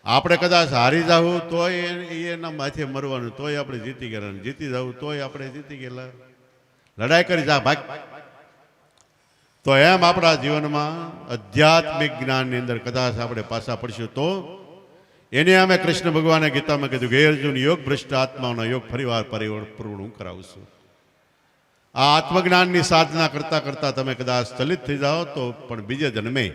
આપણે કદાચ હારી જાવું તોય એના માથે મરવાનું, તોય આપણે જીતી ગયેલા, જીતી જવું તોય આપણે જીતી ગયેલા. લડાઈ કરી જા ભાગ. તો એમ આપણા જીવનમાં આધ્યાત્મિક જ્ઞાનની અંદર કદાચ આપણે પાછા પડશું તો એને અમે કૃષ્ણ ભગવાને ગીતામાં કીધું કે અર્જુન, યોગ ભ્રષ્ટ આત્માઓનો યોગ ફરીવાર પરિપૂર્ણ હું કરાવશું. આ આત્મજ્ઞાનની સાધના કરતા કરતા તમે કદાચ ચલિત થઈ જાઓ તો પણ બીજે જન્મે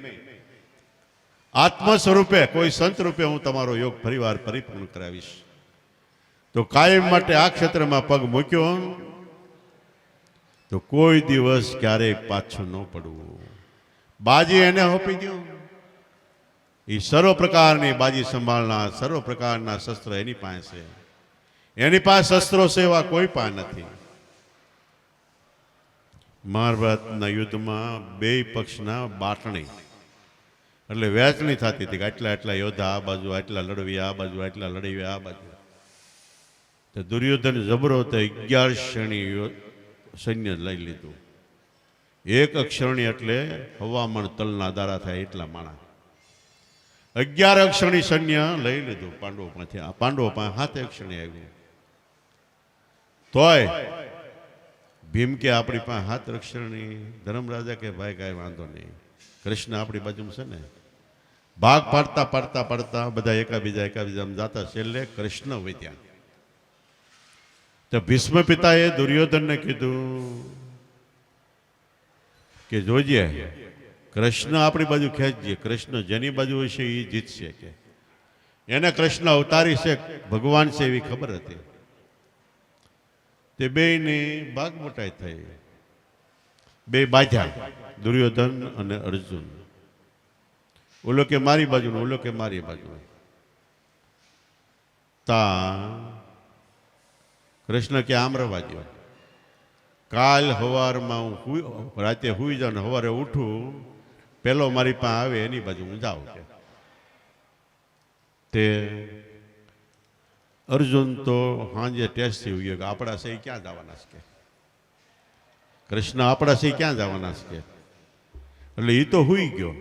આત્મ સ્વરૂપે કોઈ સંત રૂપે હું તમારો યોગ ફરીવાર પરિપૂર્ણ કરાવીશ. તો કાયમ માટે આ ક્ષેત્રમાં પગ મૂક્યો તો કોઈ દિવસ ક્યારેય પાછું ન પડવું. બાજી એને હોપી દો, એ સર્વ પ્રકારની બાજી સંભાળનાર, સર્વ પ્રકારના શસ્ત્ર એની પાસે છે. એની પાસે શસ્ત્રો સેવા કોઈ પાસે નથી. મહાભારતના યુદ્ધમાં બે પક્ષના બાટણી એટલે વહેંચણી થતી હતી કે આટલા આટલા યોદ્ધા આ બાજુ, આટલા લડવી આ બાજુ, આટલા લડવી આ બાજુ. તો દુર્યોધન જબરો તો 11 શ્રેણી સૈન્ય લઈ લીધું. એક અક્ષરણી એટલે હવામણ તલના દારા થાય એટલા માણા. 11 અક્ષરણી સૈન્ય લઈ લીધું પાંડવો પાસે. આ પાંડવો પાસે 7 અક્ષરણી આવ્યું. તોય ભીમ કે આપણી પાસે 7 અક્ષરણી. ધર્મરાજા કે ભાઈ કાંઈ વાંધો નહીં, કૃષ્ણ આપણી બાજુમાં છે ને. ભાગ પાડતા પાડતા પાડતા બધા એકાબીજા જાતા છેલ્લે કૃષ્ણ વધ્યા. તો ભીષ્મ પિતાએ દુર્યોધનને કીધું કે જોજે કૃષ્ણ આપણી બાજુ ખેંચજે, કૃષ્ણ જેની બાજુ હશે એ જીતશે. કે એને કૃષ્ણ અવતારી છે, ભગવાન છે એવી ખબર હતી. તે બેયની ભાગ મોટાઈ થઈ. બે બાજા, દુર્યોધન અને અર્જુન. ઓલો કે મારી બાજુ, ઓલો કે મારી બાજુ. તા કૃષ્ણ કે આમ રવા દો, કાલ સવારમાં હું રાતે હુઈ જાઉં, સવારે ઉઠું પેલો મારી પાસે આવે એની બાજુ હું જાઉં. કે તે અર્જુન તો સાંજે ટેસ્ટ થઈ ગયો કે આપણા સહી ક્યાં જવાના છે. કૃષ્ણ આપણા સહી ક્યાં જવાના છે. એટલે એ તો હુઈ ગયો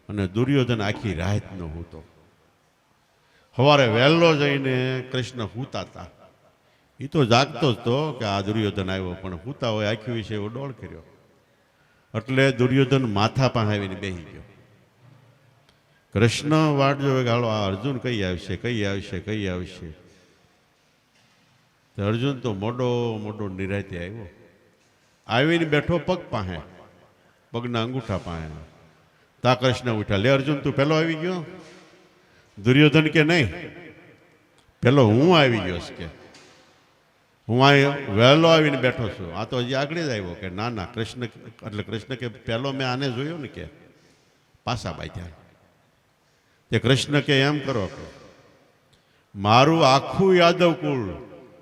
અને દુર્યોધન આખી રાત નો હૂતો. સવારે વહેલો જઈને કૃષ્ણ હૂતા હતા. એ તો જાગતો જ તો કે આ દુર્યોધન આવ્યો, પણ હૂતા હોય આખી વિશે એવો ડોળ કર્યો. એટલે દુર્યોધન માથા પાસે આવીને બેસી ગયો. કૃષ્ણ વાટ જોવે કે હાલો આ અર્જુન કઈ આવશે, કઈ આવશે, કઈ આવશે. અર્જુન તો મોડો મોડો નિરાતે આવ્યો. આવીને બેઠો પગ પાસે, પગના અંગૂઠા પાસે. તા કૃષ્ણ ઉઠ્યા. લે અર્જુન તું પેલો આવી ગયો? દુર્યોધન કે નહીં, પેલો હું આવી ગયો કે હું આ વહેલો આવીને બેઠો છું. આ તો હજી આગળ જ આવ્યો. કે ના ના કૃષ્ણ, એટલે કૃષ્ણ કે પેલો મેં આને જોયો ને કે પાછા બાજ્યા. તે કૃષ્ણ કે એમ કરો કે મારું આખું યાદવ કુળ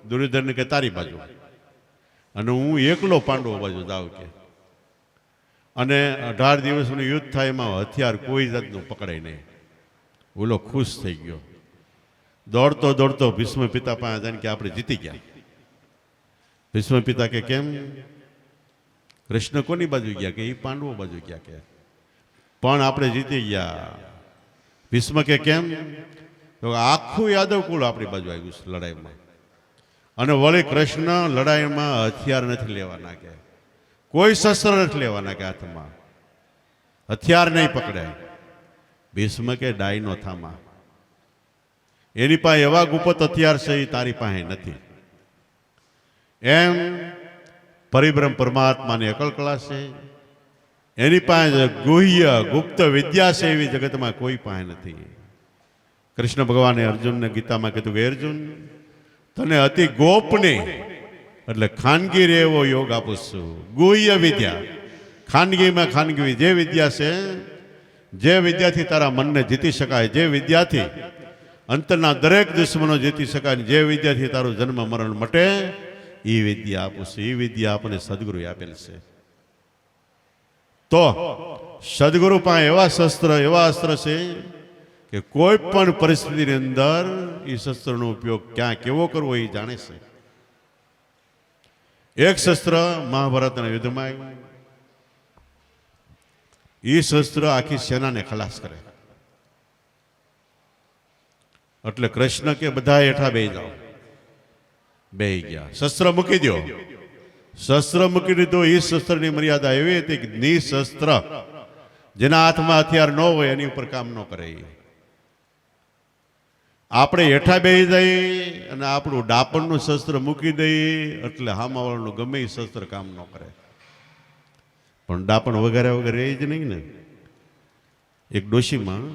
દુર્યોધન કે તારી બાજુ અને હું એકલો પાંડવો બાજુ જાઉં. કે અને 18 દિવસનું યુદ્ધ થાય એમાં હથિયાર કોઈ જાતનું પકડાય નહીં. ઓલો ખુશ થઈ ગયો. દોડતો દોડતો ભીષ્મ પિતા પાસે જઈને કે આપણે જીતી ગયા. ભીષ્મ પિતા કે કેમ? કૃષ્ણ કોની બાજુ ગયા? કે એ પાંડવો બાજુ ગયા. કે પણ આપણે જીતી ગયા. ભીષ્મ કે કેમ? તો આખું યાદવ કુળ આપણી બાજુ આવ્યું છે લડાઈમાં. અને વળી કૃષ્ણ લડાઈમાં હથિયાર નથી લેવાના. કે કોઈ શસ્ત્ર નથી લેવાના. કે હાથમાં હથિયાર નહીં પકડાય. ભીષ્મ કે ડાયનો થામા, એની પાસે એવા ગુપ્ત હથિયાર છે એ તારી પાસે નથી. એમ પરિબ્રહ્મ પરમાત્માની અકલ કળા છે, એની પાસે ગુહ્ય ગુપ્ત વિદ્યા છે એવી જગતમાં કોઈ પાસે નથી. કૃષ્ણ ભગવાને અર્જુનને ગીતામાં કીધું કે અર્જુન તને અતિ ગોપને એટલે ખાનગી રે એવો યોગ આપું છું. ગુહ્ય વિદ્યા, ખાનગીમાં ખાનગી જે વિદ્યા છે, જે વિદ્યાથી તારા મનને જીતી શકાય, જે વિદ્યાથી અંતરના દરેક દુશ્મનો જીતી શકાય, જે વિદ્યાથી તારું જન્મ મરણ મટે એ વિદ્યા આપું છું. એ વિદ્યા આપણને સદગુરુ આપેલ છે. તો સદગુરુ પાસે એવા શસ્ત્ર, એવા અસ્ત્ર છે કે કોઈ પણ પરિસ્થિતિની અંદર એ શસ્ત્રનો ઉપયોગ ક્યાં કેવો કરવો એ જાણે છે. એક શસ્ત્ર મહાભારતના યુદ્ધમાં આવ્યું. એ શસ્ત્ર આખી સેનાને ખલાસ કરે. એટલે કૃષ્ણ કે બધા હેઠા બેહી જાઓ. બેહી ગયા. શસ્ત્ર મૂકી દો. શસ્ત્ર મૂકી દીધો. એ શસ્ત્રની મર્યાદા એવી હતી કે નિશસ્ત્ર, જેના હાથમાં હથિયાર ન હોય એની ઉપર કામ ન કરે. આપણે હેઠા બેહી જઈએ અને આપણું ડાપણનું શસ્ત્ર મૂકી દઈએ એટલે હામાવાળાનું ગમે એ શસ્ત્ર કામ ન કરે. પણ ડાપણ વગાડ્યા વગર રહે જ નહીં ને. એક ડોશીમાં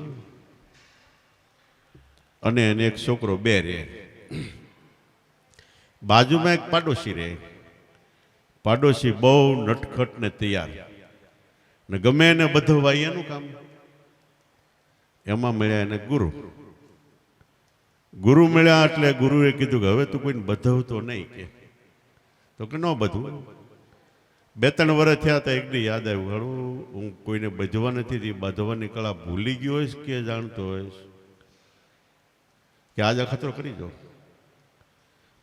અને એને એક છોકરો બે રહે. બાજુમાં એક પાડોશી રહે. પાડોશી બહુ નટખટ ને તૈયાર ને ગમે એને બધું એનું કામ. એમાં મળ્યા એને ગુરુ. ગુરુ મળ્યા એટલે ગુરુએ કીધું કે હવે તું કોઈને બધવતો નહીં કે. તો કે ન બધું. 2-3 વર્ષ થયા હતા. એક દી યાદ આવ્યું, હારું હું કોઈને બધવા નથી, બાંધવાની કળા ભૂલી ગયો હોઈશ કે જાણતો હોઈશ કે આજે ખતરો કરી દો.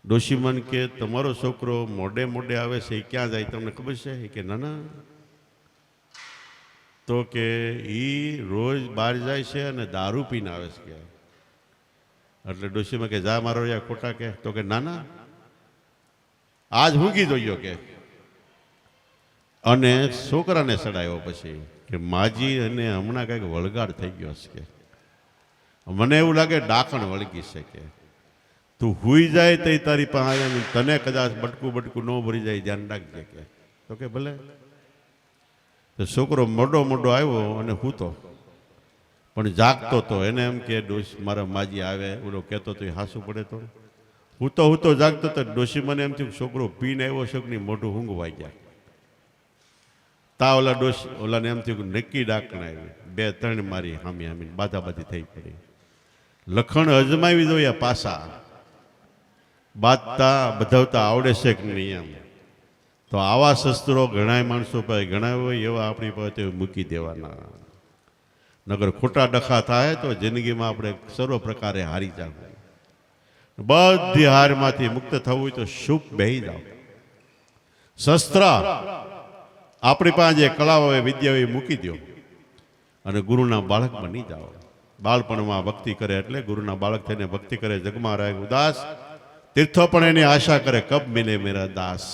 ડોશીમાન કે તમારો છોકરો મોડે મોડે આવે છે, એ ક્યાં જાય તમને ખબર છે? કે ના ના. તો કે એ રોજ બહાર જાય છે અને દારૂ પીને આવે છે. એટલે ડોશીમાં કે જા મારો યા ખોટા કે. તો કે ના ના, આજ ઊંઘી જોયો કે. અને છોકરાને સડાયો પછી કે માજી અને હમણાં કંઈક વળગાડ થઈ ગયો છે કે મને એવું લાગે ડાકણ વળગી છે કે તું હુઈ જાય તો તારી પાસે તને કદાચ બટકું ન ભરી જાય, ધ્યાન રાખજે કે. તો કે ભલે. તો છોકરો મોડો આવ્યો અને હૂતો પણ જાગતો તો. એને એમ કે ડોશ મારા માજી આવે, ઓલો કહેતો તો એ હાસું પડે. તો હૂતો જાગતો તો ડોશી મને એમ થયું છોકરો પીને આવ્યો છે કે મોઢું ઊંઘવાઈ ગયા. તા ઓલાને એમ થયું કે નક્કી ડાકણ આવી. 2-3 મારી હામી બાધાબાધી થઈ પડી. લખણ અજમાવી દો યા પાસા બાંધતા બધાવતા આવડે છે કે નહીં એમ. તો આવા શસ્ત્રો ઘણા માણસો પાસે ઘણા હોય એવા આપણી પાસે મૂકી દેવાના. નગર ખોટા ડખા થાય તો જિંદગીમાં આપણે સર્વ પ્રકારે હારી જવું. બધી હારમાંથી મુક્ત થવું હોય તો શુભ બેહી જાઓ. શસ્ત્ર આપણી પાસે જે કળા હોય, વિદ્યા હોય મૂકી દો અને ગુરુના બાળક બની જાઓ. બાળપણમાં ભક્તિ કરે એટલે ગુરુના બાળક થઈને ભક્તિ કરે. જગમાં રહે ઉદાસ, તીર્થો પણ એની આશા કરે, કબ મિલે મેરા દાસ.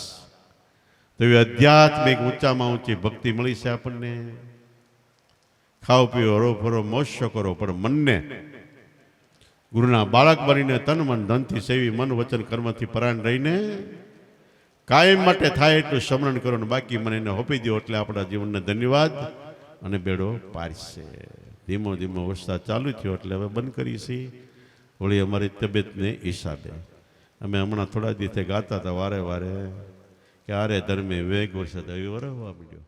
તો એવી આધ્યાત્મિક ઊંચામાં ઊંચી ભક્તિ મળી છે આપણને. ખાઓ પીઓ હરો ફરો મોજ કરો, પણ મનને ગુરુના બાળક બનીને તન મન ધનથી સેવી, મન વચન કર્મથી પરાયણ રહીને કાયમ માટે થાય એટલું સ્મરણ કરો ને બાકી મને એને હોપી દો એટલે આપણા જીવનને ધન્યવાદ અને બેડો પારશે. ધીમો ધીમો વરસાદ ચાલુ થયો એટલે હવે બંધ કરી છીએ. વળી અમારી તબિયતને હિસાબે અમે હમણાં થોડા દિવસે ગાતા હતા વારે વારે કે આરે ધર્મે વેગ વરસાદ હવે વરસવા માંડ્યો.